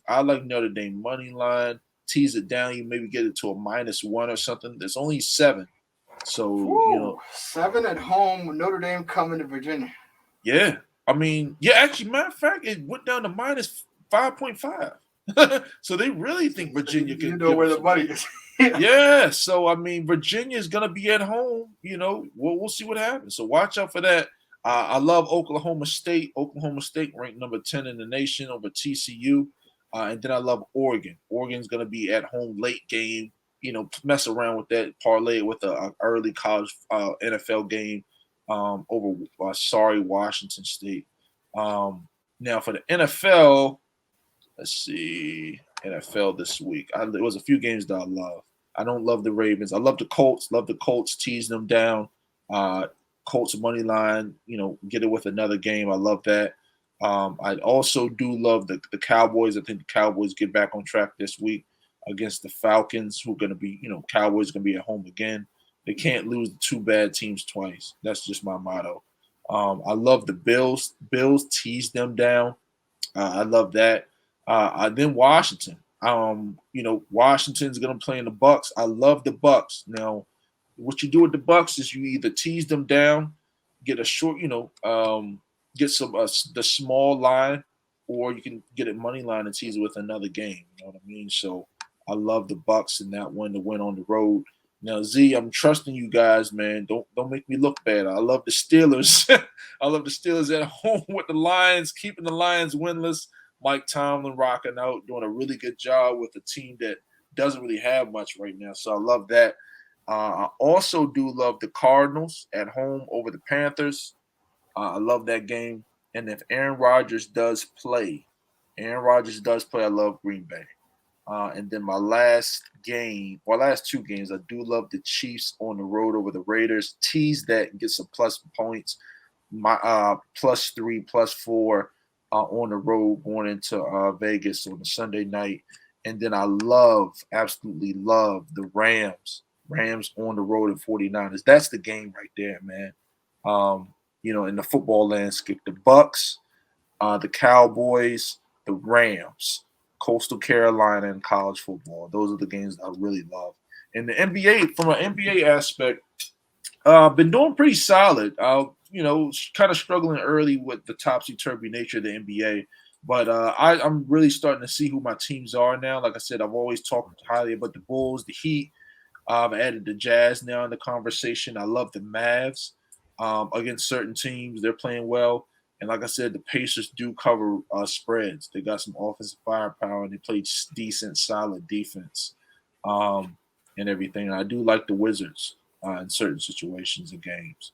Notre Dame money line. Tease it down. You maybe get it to a -1 or something. There's only 7. So, 7 at home, Notre Dame coming to Virginia. Yeah. I mean, actually, matter of fact, it went down to -5.5. So they really think Virginia can. You know where the money is. Yeah. So, I mean, Virginia is going to be at home. We'll see what happens. So watch out for that. I love Oklahoma State. Oklahoma State ranked number 10 in the nation over TCU. And then I love Oregon. Oregon's going to be at home late game. Mess around with that, parlay with an early college NFL game over Washington State. Now for the NFL, let's see, NFL this week. There was a few games that I love. I don't love the Ravens. I love the Colts. Love the Colts, teasing them down. Colts money line, get it with another game. I love that. I also do love the Cowboys. I think the Cowboys get back on track this week against the Falcons, who are going to be, Cowboys going to be at home again. They can't lose the 2 bad teams twice. That's just my motto. I love the Bills. Bills tease them down. I love that. Then Washington. Washington's going to play in the Bucks. I love the Bucks. Now, what you do with the Bucks is you either tease them down, get a short, get some the small line, or you can get a money line and tease it with another game. You know what I mean? So I love the Bucks in that one to win on the road. Now, Z, I'm trusting you guys, man. Don't make me look bad. I love the Steelers. I love the Steelers at home with the Lions, keeping the Lions winless. Mike Tomlin rocking out, doing a really good job with a team that doesn't really have much right now. So I love that. I also do love the Cardinals at home over the Panthers. I love that game. And if Aaron Rodgers does play, I love Green Bay. And then my last 2 games, I do love the Chiefs on the road over the Raiders. Tease that and get some plus points. My +3, +4 on the road going into Vegas on a Sunday night. And then I absolutely love the Rams. Rams on the road at 49ers. That's the game right there, man. In the football landscape, the Bucks, the Cowboys, the Rams, Coastal Carolina, and college football. Those are the games that I really love. And the NBA, from an NBA aspect, been doing pretty solid. Kind of struggling early with the topsy-turvy nature of the NBA. But I'm really starting to see who my teams are now. Like I said, I've always talked highly about the Bulls, the Heat. I've added the Jazz now in the conversation. I love the Mavs against certain teams. They're playing well. And like I said, the Pacers do cover spreads. They got some offensive firepower, and they play decent, solid defense and everything. And I do like the Wizards in certain situations and games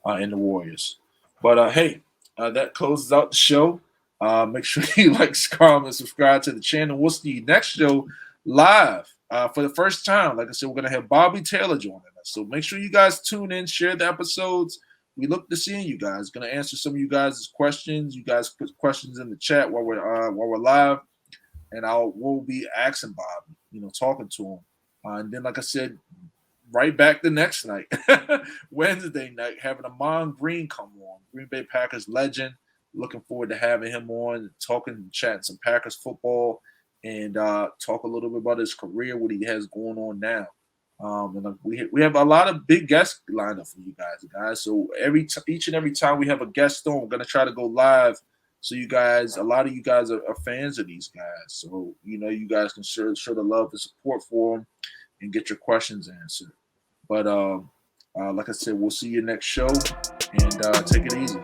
and the Warriors. But, hey, that closes out the show. Make sure you like, comment, and subscribe to the channel. We'll see you next show live for the first time. Like I said, we're going to have Bobby Taylor joining us. So make sure you guys tune in, share the episodes. We look to seeing you guys. Going to answer some of you guys' questions. You guys put questions in the chat while we're live, and we'll be asking Bobby, talking to him. And then, like I said, right back the next night, Wednesday night, having Ahman Green come on, Green Bay Packers legend. Looking forward to having him on, talking, chatting some Packers football, and talk a little bit about his career, what he has going on now. And we have a lot of big guests lined up for you guys. So each and every time we have a guest on, we're gonna try to go live. So you guys, a lot of you guys are fans of these guys. So you guys can show the love and support for them. and get your questions answered. But like I said, we'll see you next show, and take it easy.